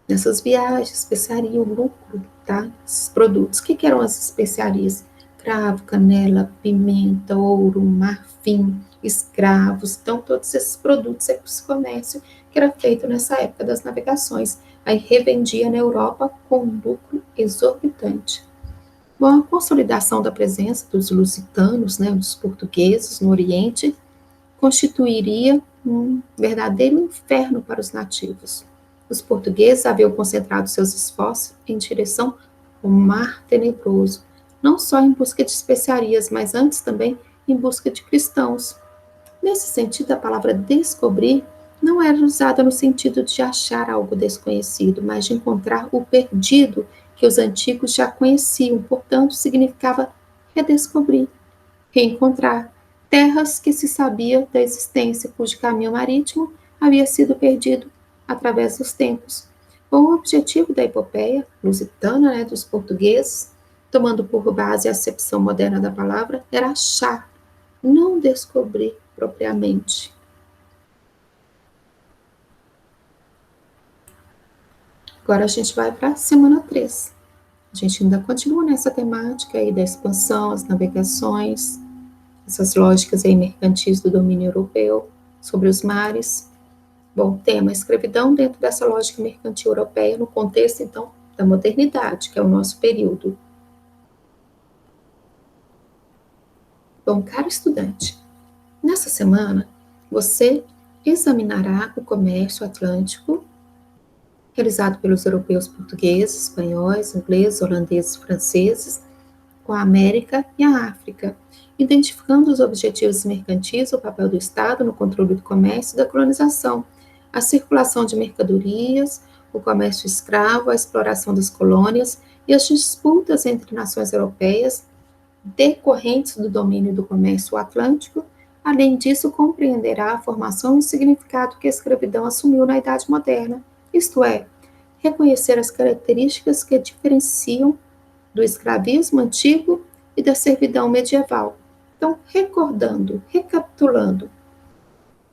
Nessas viagens, especiaria, o lucro, tá? Esses produtos. O que eram as especiarias? Cravo, canela, pimenta, ouro, marfim, escravos. Então, todos esses produtos, esse comércio que era feito nessa época das navegações. Aí revendia na Europa com um lucro exorbitante. Bom, a consolidação da presença dos lusitanos, né, dos portugueses no Oriente, constituiria um verdadeiro inferno para os nativos. Os portugueses haviam concentrado seus esforços em direção ao Mar Tenebroso, não só em busca de especiarias, mas antes também em busca de cristãos. Nesse sentido, a palavra descobrir não era usada no sentido de achar algo desconhecido, mas de encontrar o perdido que os antigos já conheciam, portanto, significava redescobrir, reencontrar terras que se sabia da existência, cujo caminho marítimo havia sido perdido através dos tempos. Bom, o objetivo da epopeia lusitana, né, dos portugueses, tomando por base a acepção moderna da palavra, era achar, não descobrir propriamente. Agora a gente vai para a semana 3. A gente ainda continua nessa temática aí da expansão, as navegações, essas lógicas aí mercantis do domínio europeu sobre os mares. Bom, tema escravidão dentro dessa lógica mercantil europeia no contexto, então, da modernidade, que é o nosso período. Bom, caro estudante, nessa semana você examinará o comércio atlântico realizado pelos europeus portugueses, espanhóis, ingleses, holandeses e franceses com a América e a África, identificando os objetivos mercantis, o papel do Estado no controle do comércio e da colonização, a circulação de mercadorias, o comércio escravo, a exploração das colônias e as disputas entre nações europeias decorrentes do domínio do comércio atlântico. Além disso, compreenderá a formação e o significado que a escravidão assumiu na Idade Moderna, isto é, reconhecer as características que diferenciam do escravismo antigo e da servidão medieval. Então, recordando, recapitulando: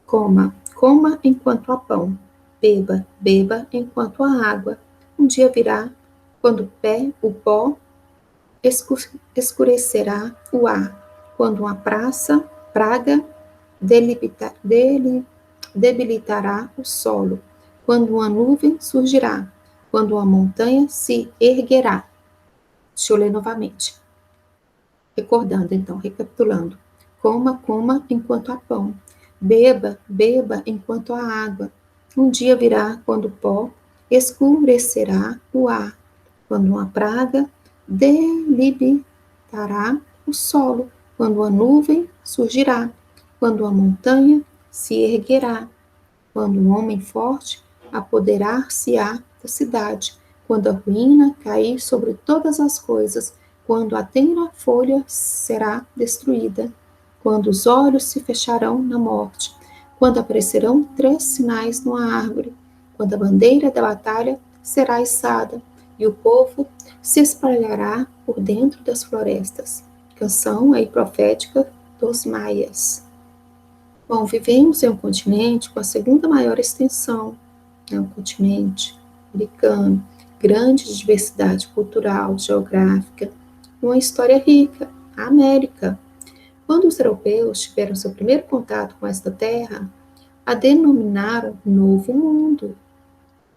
coma, coma enquanto há pão; beba, beba enquanto há água. Um dia virá quando o pó escurecerá o ar, quando uma praga debilitará o solo, quando uma nuvem surgirá, quando uma montanha se erguerá. Deixa eu ler novamente. Recordando, então, recapitulando: coma, coma enquanto há pão; beba, beba enquanto há água. Um dia virá quando o pó escurecerá o ar, quando uma praga debilitará o solo, quando a nuvem surgirá, quando a montanha se erguerá, quando um homem forte apoderar-se-á da cidade, quando a ruína cair sobre todas as coisas, quando a tenra folha será destruída, quando os olhos se fecharão na morte, quando aparecerão 3 sinais numa árvore, quando a bandeira da batalha será içada e o povo se espalhará por dentro das florestas. Canção aí profética dos maias. Bom, vivemos em um continente com a segunda maior extensão, um continente americano, grande diversidade cultural, geográfica, uma história rica, a América. Quando os europeus tiveram seu primeiro contato com esta terra, a denominaram Novo Mundo.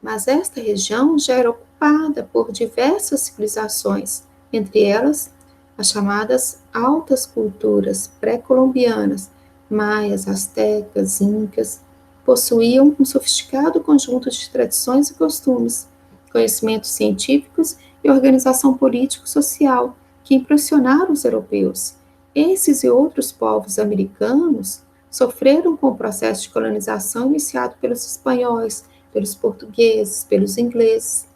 Mas esta região já era ocupada por diversas civilizações, entre elas as chamadas altas culturas pré-colombianas, maias, astecas, incas, possuíam um sofisticado conjunto de tradições e costumes, conhecimentos científicos e organização político-social que impressionaram os europeus. Esses e outros povos americanos sofreram com o processo de colonização iniciado pelos espanhóis, pelos portugueses, pelos ingleses.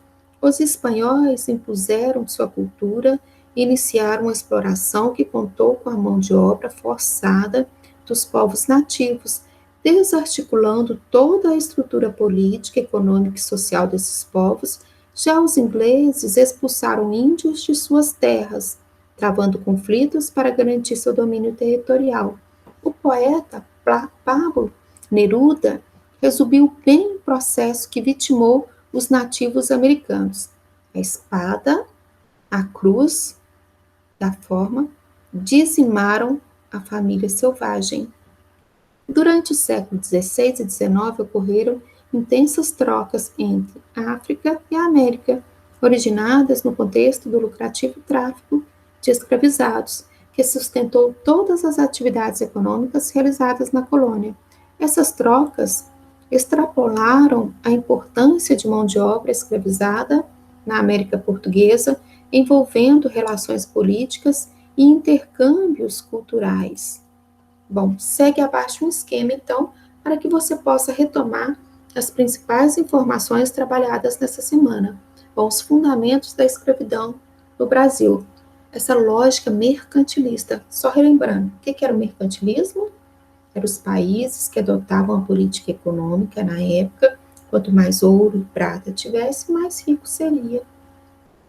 Os espanhóis impuseram sua cultura e iniciaram uma exploração que contou com a mão de obra forçada dos povos nativos, desarticulando toda a estrutura política, econômica e social desses povos. Já os ingleses expulsaram índios de suas terras, travando conflitos para garantir seu domínio territorial. O poeta Pablo Neruda resumiu bem o processo que vitimou os nativos americanos. A espada, a cruz, da forma, dizimaram a família selvagem. Durante o século XVI e XIX ocorreram intensas trocas entre a África e a América, originadas no contexto do lucrativo tráfico de escravizados, que sustentou todas as atividades econômicas realizadas na colônia. Essas trocas extrapolaram a importância de mão de obra escravizada na América Portuguesa, envolvendo relações políticas e intercâmbios culturais. Bom, segue abaixo um esquema, então, para que você possa retomar as principais informações trabalhadas nessa semana. Bom, os fundamentos da escravidão no Brasil. Essa lógica mercantilista. Só relembrando, o que era o mercantilismo? Eram os países que adotavam a política econômica na época. Quanto mais ouro e prata tivesse, mais rico seria.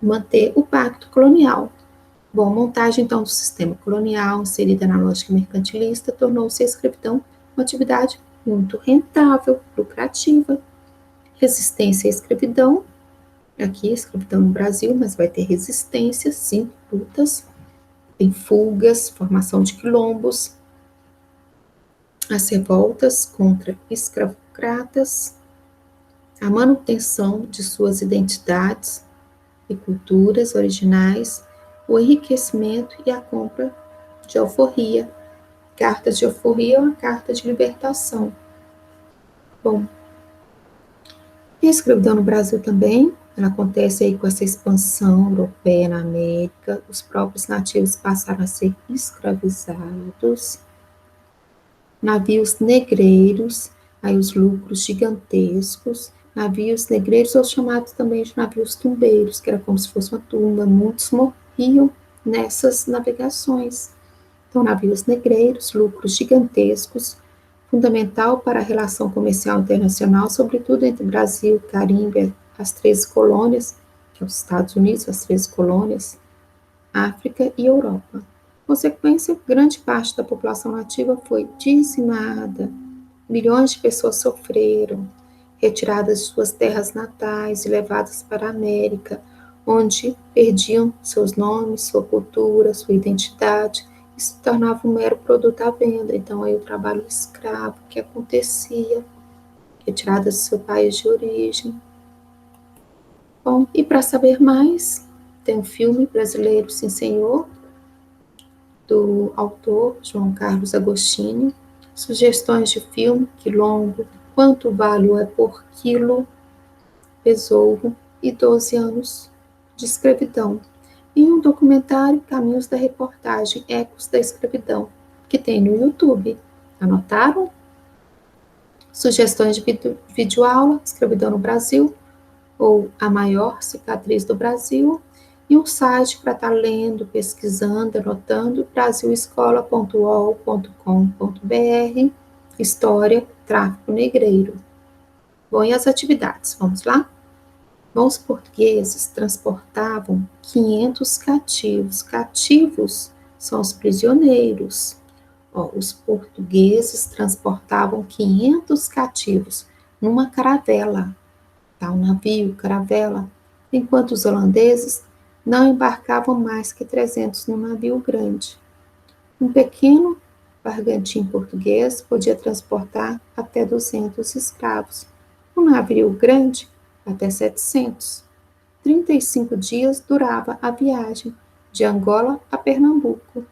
Manter o pacto colonial. Bom, montagem, então, do sistema colonial, inserida na lógica mercantilista, tornou-se a escravidão uma atividade muito rentável, lucrativa. Resistência à escravidão, aqui, escravidão no Brasil, mas vai ter resistência, sim, lutas, tem fugas, formação de quilombos, as revoltas contra escravocratas, a manutenção de suas identidades e culturas originais, o enriquecimento e a compra de alforria. Cartas de alforria é uma carta de libertação. Bom, e a escravidão no Brasil também, ela acontece aí com essa expansão europeia na América, os próprios nativos passaram a ser escravizados, navios negreiros, aí os lucros gigantescos, navios negreiros ou chamados também de navios tumbeiros, que era como se fosse uma tumba, muitos morriam nessas navegações. Então, navios negreiros, lucros gigantescos, fundamental para a relação comercial internacional, sobretudo entre Brasil, Caribe, as 13 colônias, que é os Estados Unidos, as 13 colônias, África e Europa. Consequência, grande parte da população nativa foi dizimada, milhões de pessoas sofreram, retiradas de suas terras natais e levadas para a América, onde perdiam seus nomes, sua cultura, sua identidade, e se tornava um mero produto à venda. Então, aí o trabalho escravo que acontecia, retiradas do seu país de origem. Bom, e para saber mais, tem um filme brasileiro, Sim Senhor, do autor João Carlos Agostinho, sugestões de filme, Quilombo, Quanto Vale é por Quilo, Besouro e 12 anos de escravidão. E um documentário, Caminhos da Reportagem, Ecos da Escravidão, que tem no YouTube. Anotaram? Sugestões de videoaula, Escravidão no Brasil, ou A Maior Cicatriz do Brasil, e um site para estar lendo, pesquisando, anotando, brasilescola.uol.com.br, História, Tráfico Negreiro. Bom, e as atividades? Vamos lá? Bom, os portugueses transportavam 500 cativos. Cativos são os prisioneiros. Ó, os portugueses transportavam 500 cativos numa caravela, tá? Um navio, caravela, enquanto os holandeses não embarcavam mais que 300 num navio grande. Um pequeno bargantim português podia transportar até 200 escravos. Um navio grande, até 700. 35 dias durava a viagem de Angola a Pernambuco,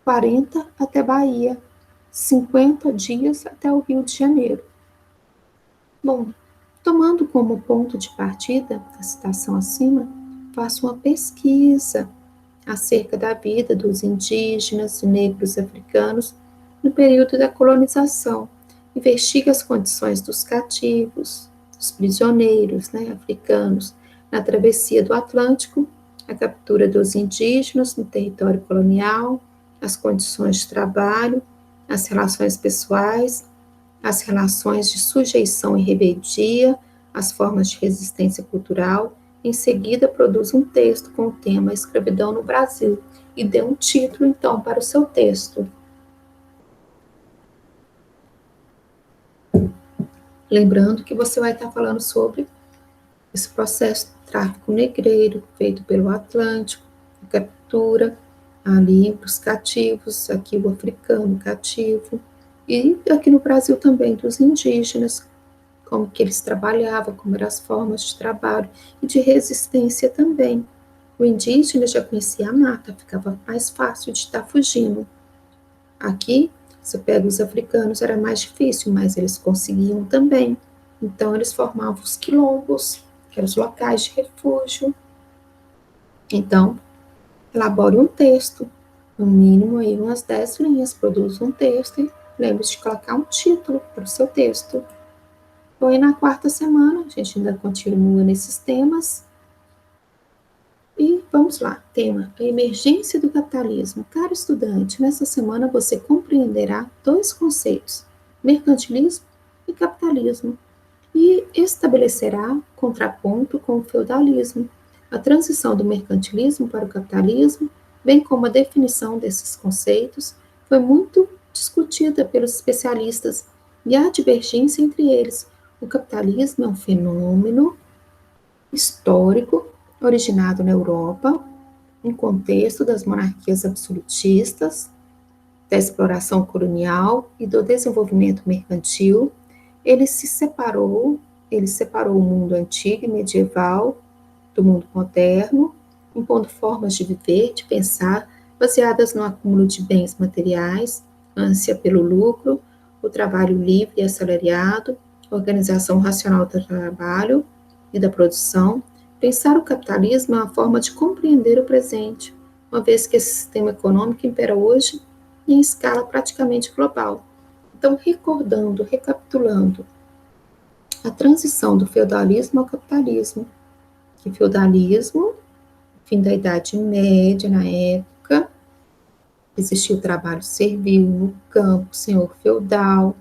40 até Bahia, 50 dias até o Rio de Janeiro. Bom, tomando como ponto de partida a citação acima, faço uma pesquisa acerca da vida dos indígenas e negros africanos no período da colonização. Investiga as condições dos cativos, dos prisioneiros, africanos, na travessia do Atlântico, a captura dos indígenas no território colonial, as condições de trabalho, as relações pessoais, as relações de sujeição e rebeldia, as formas de resistência cultural. Em seguida, produz um texto com o tema Escravidão no Brasil e dê um título, então, para o seu texto. Lembrando que você vai estar falando sobre esse processo de tráfico negreiro feito pelo Atlântico, a captura ali os cativos, aqui o africano cativo, e aqui no Brasil também dos indígenas, como que eles trabalhavam, como eram as formas de trabalho e de resistência também. O indígena já conhecia a mata, ficava mais fácil de estar fugindo. Aqui, você pega os africanos, era mais difícil, mas eles conseguiam também. Então, eles formavam os quilombos, que eram os locais de refúgio. Então, elabore um texto, no mínimo aí umas 10 linhas, produza um texto e lembre-se de colocar um título para o seu texto. Então, aí na quarta semana, a gente ainda continua nesses temas. E vamos lá, tema, a emergência do capitalismo. Caro estudante, nessa semana você compreenderá dois conceitos, mercantilismo e capitalismo, e estabelecerá contraponto com o feudalismo. A transição do mercantilismo para o capitalismo, bem como a definição desses conceitos, foi muito discutida pelos especialistas e há divergência entre eles. O capitalismo é um fenômeno histórico originado na Europa, em contexto das monarquias absolutistas, da exploração colonial e do desenvolvimento mercantil. Ele separou o mundo antigo e medieval do mundo moderno, impondo formas de viver, de pensar, baseadas no acúmulo de bens materiais, ânsia pelo lucro, o trabalho livre e assalariado, organização racional do trabalho e da produção. Pensar o capitalismo é uma forma de compreender o presente, uma vez que esse sistema econômico impera hoje em escala praticamente global. Então, recapitulando, a transição do feudalismo ao capitalismo, que feudalismo, fim da Idade Média, na época, existia o trabalho servil no campo, senhor feudal,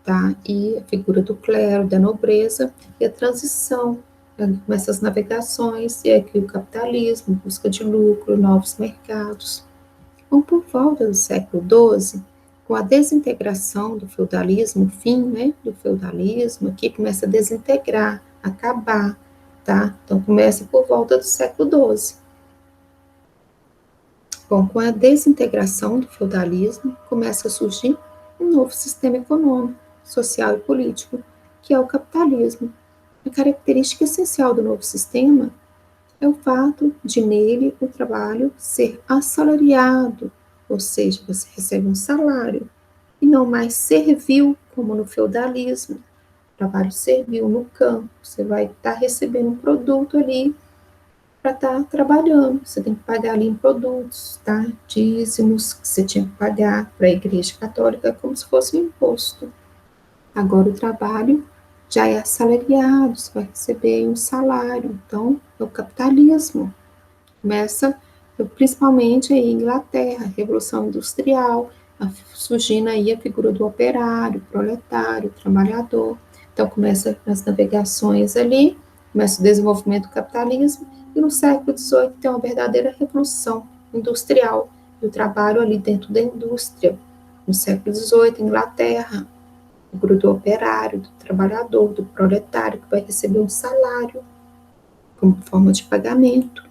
tá? E a figura do clero, da nobreza, e a transição, começa as navegações, e aqui o capitalismo, busca de lucro, novos mercados. Então, por volta do século XII, com a desintegração do feudalismo, o fim, né, do feudalismo, aqui começa a desintegrar, acabar, tá? Então, começa por volta do século XII. Bom, com a desintegração do feudalismo, começa a surgir um novo sistema econômico, social e político, que é o capitalismo. A característica essencial do novo sistema é o fato de nele o trabalho ser assalariado, ou seja, você recebe um salário, e não mais servil, como no feudalismo. Trabalho servil no campo, você vai estar recebendo um produto ali para estar trabalhando, você tem que pagar ali em produtos, tá? Dízimos que você tinha que pagar para a Igreja Católica como se fosse um imposto. Agora o trabalho já é assalariado, você vai receber um salário, então é o capitalismo. Começa principalmente aí em Inglaterra, Revolução Industrial, surgindo aí a figura do operário, proletário, trabalhador. Então começa as navegações ali, começa o desenvolvimento do capitalismo, e no século XVIII tem uma verdadeira revolução industrial, do trabalho ali dentro da indústria. No século XVIII, Inglaterra, a figura do operário, do trabalhador, do proletário, que vai receber um salário como forma de pagamento.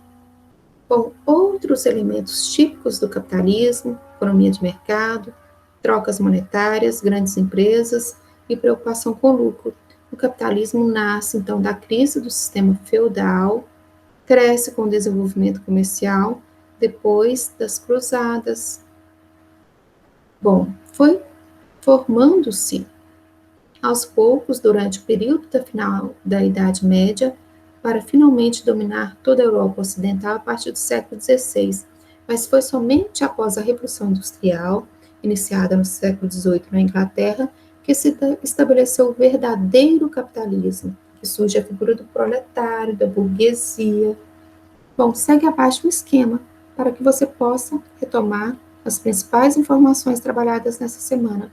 Bom, outros elementos típicos do capitalismo, economia de mercado, trocas monetárias, grandes empresas e preocupação com lucro. O capitalismo nasce, então, da crise do sistema feudal, cresce com o desenvolvimento comercial, depois das cruzadas. Bom, foi formando-se aos poucos durante o período da final da Idade Média, para finalmente dominar toda a Europa Ocidental a partir do século XVI, mas foi somente após a Revolução Industrial, iniciada no século XVIII na Inglaterra, que se estabeleceu o verdadeiro capitalismo, que surge a figura do proletário, da burguesia. Bom, segue abaixo o esquema para que você possa retomar as principais informações trabalhadas nessa semana.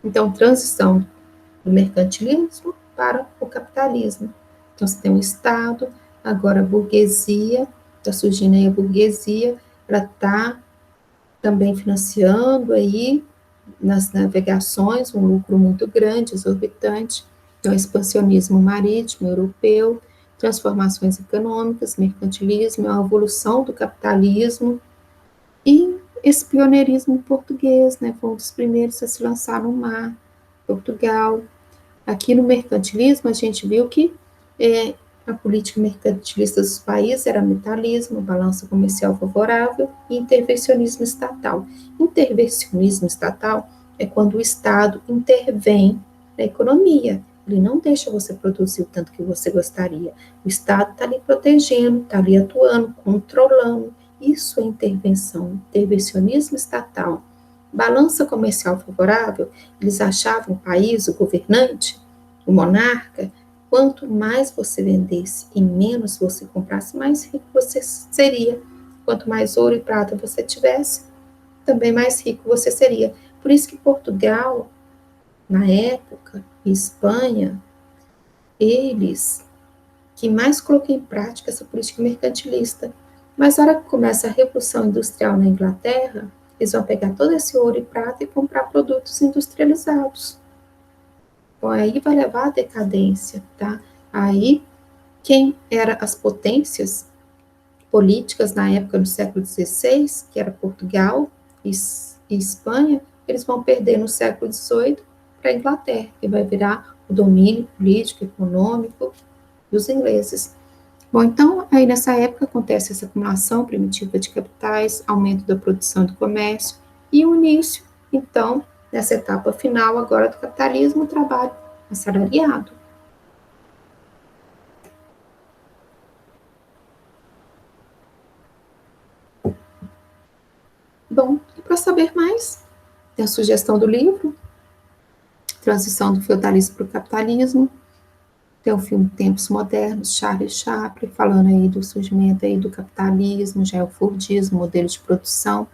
Então, transição do mercantilismo para o capitalismo. Então, você tem o Estado, agora a burguesia, está surgindo aí a burguesia para estar também financiando aí nas navegações um lucro muito grande, exorbitante. Então, expansionismo marítimo europeu, transformações econômicas, mercantilismo, a evolução do capitalismo e esse pioneirismo português, né, foi um dos primeiros a se lançar no mar, Portugal. Aqui no mercantilismo, a gente viu que a política mercantilista dos países era metalismo, balança comercial favorável e intervencionismo estatal. Intervencionismo estatal é quando o Estado intervém na economia. Ele não deixa você produzir o tanto que você gostaria. O Estado está ali protegendo, está ali atuando, controlando. Isso é intervenção, intervencionismo estatal. Balança comercial favorável, eles achavam o país, o governante, o monarca, quanto mais você vendesse e menos você comprasse, mais rico você seria. Quanto mais ouro e prata você tivesse, também mais rico você seria. Por isso que Portugal, na época, e Espanha, eles que mais colocou em prática essa política mercantilista. Mas na hora que começa a Revolução Industrial na Inglaterra, eles vão pegar todo esse ouro e prata e comprar produtos industrializados. Então, aí vai levar à decadência, tá? Aí, quem eram as potências políticas na época do século XVI, que era Portugal e Espanha, eles vão perder no século XVIII para a Inglaterra, que vai virar o domínio político, econômico dos ingleses. Bom, então, aí nessa época acontece essa acumulação primitiva de capitais, aumento da produção e do comércio, e o início, então, nessa etapa final agora do capitalismo, o trabalho assalariado. Bom, e para saber mais, tem a sugestão do livro, Transição do Feudalismo para o Capitalismo, tem o filme Tempos Modernos, Charlie Chaplin, falando aí do surgimento aí do capitalismo, já é o Fordismo, modelo de produção,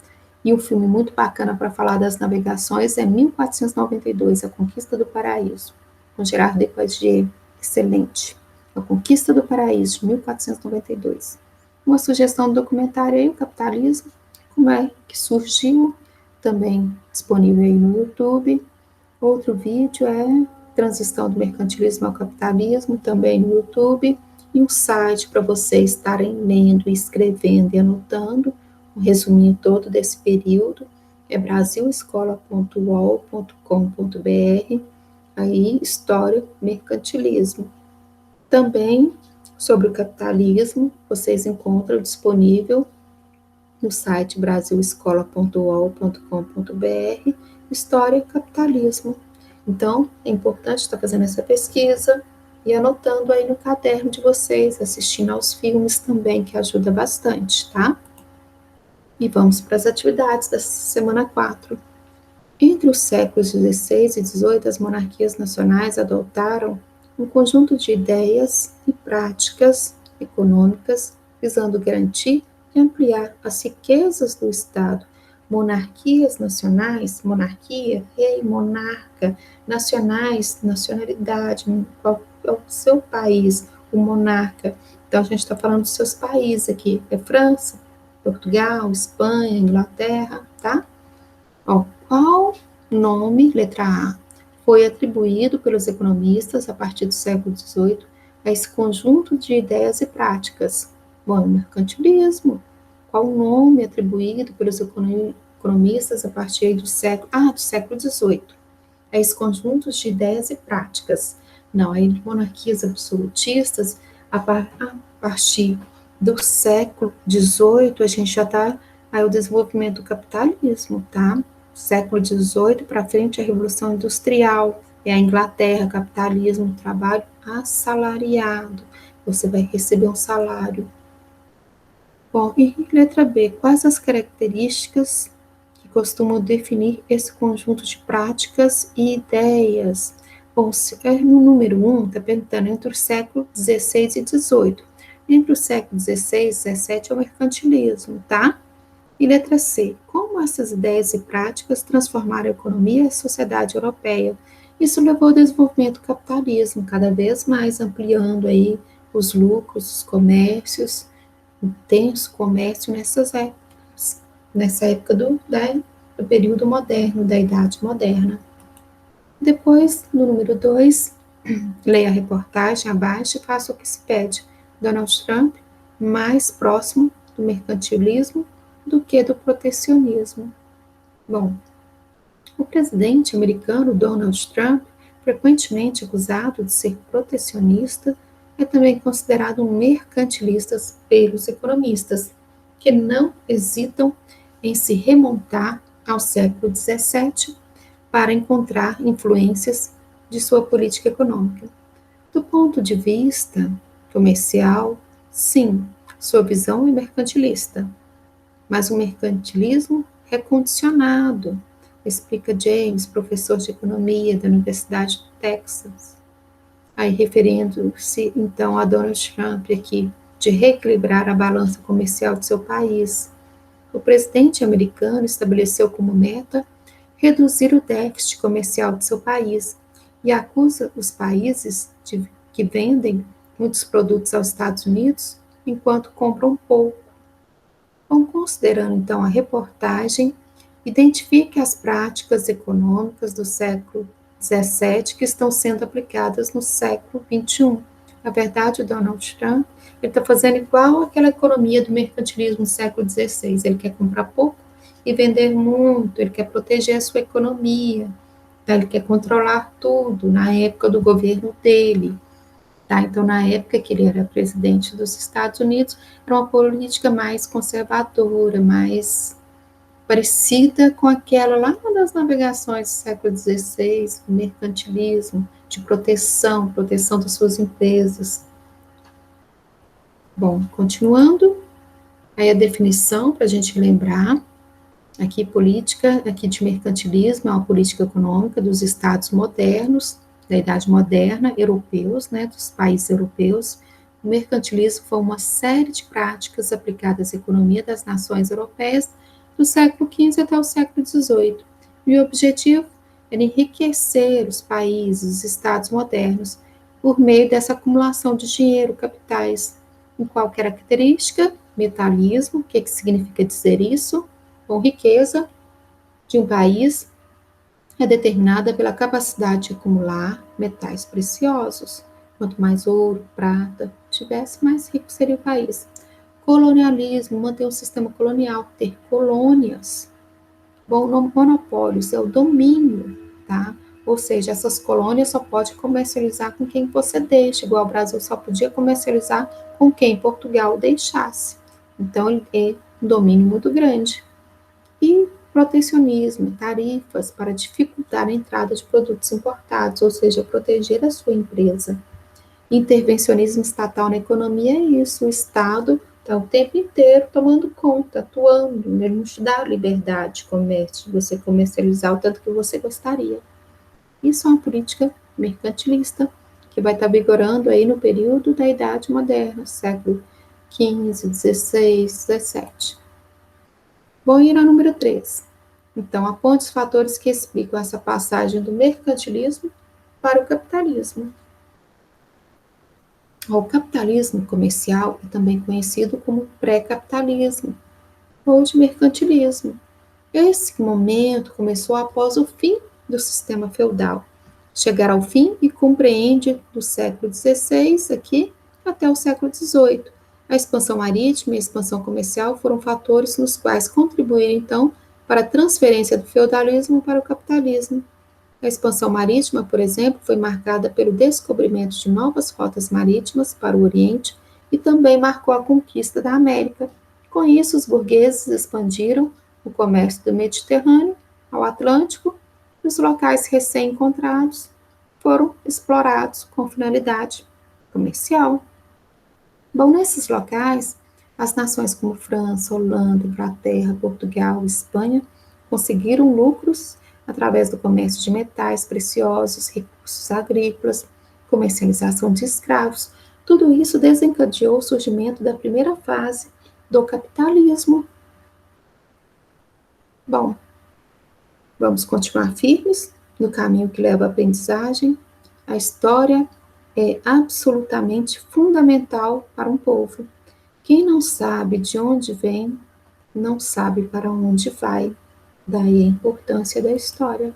e um filme muito bacana para falar das navegações é 1492, A Conquista do Paraíso, com Gerard Depardieu, excelente. A Conquista do Paraíso, de 1492. Uma sugestão do documentário aí, o capitalismo, como é que surgiu, também disponível aí no YouTube. Outro vídeo é Transição do Mercantilismo ao Capitalismo, também no YouTube, e um site para vocês estarem lendo, escrevendo e anotando, um resuminho todo desse período, é brasilescola.uol.com.br, aí História, Mercantilismo. Também sobre o capitalismo, vocês encontram disponível no site brasilescola.uol.com.br, História e Capitalismo. Então, é importante estar fazendo essa pesquisa e anotando aí no caderno de vocês, assistindo aos filmes também, que ajuda bastante, tá? E vamos para as atividades da semana 4. Entre os séculos XVI e XVIII, as monarquias nacionais adotaram um conjunto de ideias e práticas econômicas visando garantir e ampliar as riquezas do Estado. Monarquias nacionais, monarquia, rei, monarca, nacionais, nacionalidade, qual é o seu país, o monarca. Então, a gente está falando dos seus países aqui, é França, Portugal, Espanha, Inglaterra, tá? Ó, qual nome, letra A, foi atribuído pelos economistas a partir do século XVIII a esse conjunto de ideias e práticas? Bom, mercantilismo. Qual o nome atribuído pelos economistas a partir do século XVIII a esse conjunto de ideias e práticas? Não, aí monarquias absolutistas, a partir do século XVIII, a gente já está aí o desenvolvimento do capitalismo, tá? Século XVIII para frente, a Revolução Industrial, é a Inglaterra, capitalismo, trabalho assalariado. Você vai receber um salário. Bom, e letra B, quais as características que costumam definir esse conjunto de práticas e ideias? Bom, no número 1, está perguntando entre o século XVI e XVIII. Entre o século XVI e XVII é o mercantilismo, tá? E letra C, como essas ideias e práticas transformaram a economia e a sociedade europeia? Isso levou ao desenvolvimento do capitalismo, cada vez mais ampliando aí os lucros, os comércios, intenso comércio nessa época do período moderno, da Idade Moderna. Depois, no número 2, leia a reportagem abaixo e faça o que se pede. Donald Trump, mais próximo do mercantilismo do que do protecionismo. Bom, o presidente americano Donald Trump, frequentemente acusado de ser protecionista, é também considerado um mercantilista pelos economistas, que não hesitam em se remontar ao século XVII para encontrar influências de sua política econômica. Do ponto de vista comercial, sim, sua visão é mercantilista, mas um mercantilismo recondicionado, explica James, professor de economia da Universidade do Texas. Aí, referindo-se, então, a Donald Trump aqui, de reequilibrar a balança comercial de seu país. O presidente americano estabeleceu como meta reduzir o déficit comercial de seu país e acusa os países que vendem muitos produtos aos Estados Unidos, enquanto compram pouco. Bom, considerando então a reportagem, identifique as práticas econômicas do século XVII que estão sendo aplicadas no século XXI. Na verdade, o Donald Trump está fazendo igual aquela economia do mercantilismo do século XVI. Ele quer comprar pouco e vender muito, ele quer proteger a sua economia, tá? Ele quer controlar tudo na época do governo dele. Tá? Então, na época que ele era presidente dos Estados Unidos, era uma política mais conservadora, mais parecida com aquela lá das navegações do século XVI, mercantilismo, de proteção das suas empresas. Bom, continuando, aí a definição para a gente lembrar, aqui política, aqui de mercantilismo, é uma política econômica dos estados modernos, da Idade Moderna, europeus, né, dos países europeus. O mercantilismo foi uma série de práticas aplicadas à economia das nações europeias do século XV até o século XVIII. E o objetivo era enriquecer os países, os estados modernos, por meio dessa acumulação de dinheiro, capitais. Em qual característica? Metalismo, o que significa dizer isso? Bom, riqueza de um país é determinada pela capacidade de acumular metais preciosos. Quanto mais ouro, prata tivesse, mais rico seria o país. Colonialismo, manter um sistema colonial, ter colônias. Bom, monopólios é o domínio, tá? Ou seja, essas colônias só pode comercializar com quem você deixa, igual o Brasil só podia comercializar com quem Portugal deixasse. Então, é um domínio muito grande. E protecionismo, tarifas para dificultar a entrada de produtos importados, ou seja, proteger a sua empresa. Intervencionismo estatal na economia é isso, o Estado está o tempo inteiro tomando conta, atuando, ele não te dá liberdade de comércio, de você comercializar o tanto que você gostaria. Isso é uma política mercantilista que vai estar vigorando aí no período da Idade Moderna, século XV, XVI, XVII. Bom, e na número 3. Então, aponte os fatores que explicam essa passagem do mercantilismo para o capitalismo. O capitalismo comercial é também conhecido como pré-capitalismo ou de mercantilismo. Esse momento começou após o fim do sistema feudal. Chegar ao fim e compreende do século XVI aqui até o século XVIII. A expansão marítima e a expansão comercial foram fatores nos quais contribuíram, então, para a transferência do feudalismo para o capitalismo. A expansão marítima, por exemplo, foi marcada pelo descobrimento de novas rotas marítimas para o Oriente e também marcou a conquista da América. Com isso, os burgueses expandiram o comércio do Mediterrâneo ao Atlântico e os locais recém-encontrados foram explorados com finalidade comercial. Bom, nesses locais, as nações como França, Holanda, Inglaterra, Portugal e Espanha conseguiram lucros através do comércio de metais preciosos, recursos agrícolas, comercialização de escravos. Tudo isso desencadeou o surgimento da primeira fase do capitalismo. Bom, vamos continuar firmes no caminho que leva à aprendizagem. A história é absolutamente fundamental para um povo. Quem não sabe de onde vem, não sabe para onde vai. Daí a importância da história.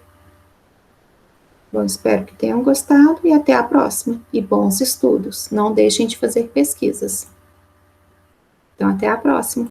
Bom, espero que tenham gostado e até a próxima. E bons estudos. Não deixem de fazer pesquisas. Então, até a próxima.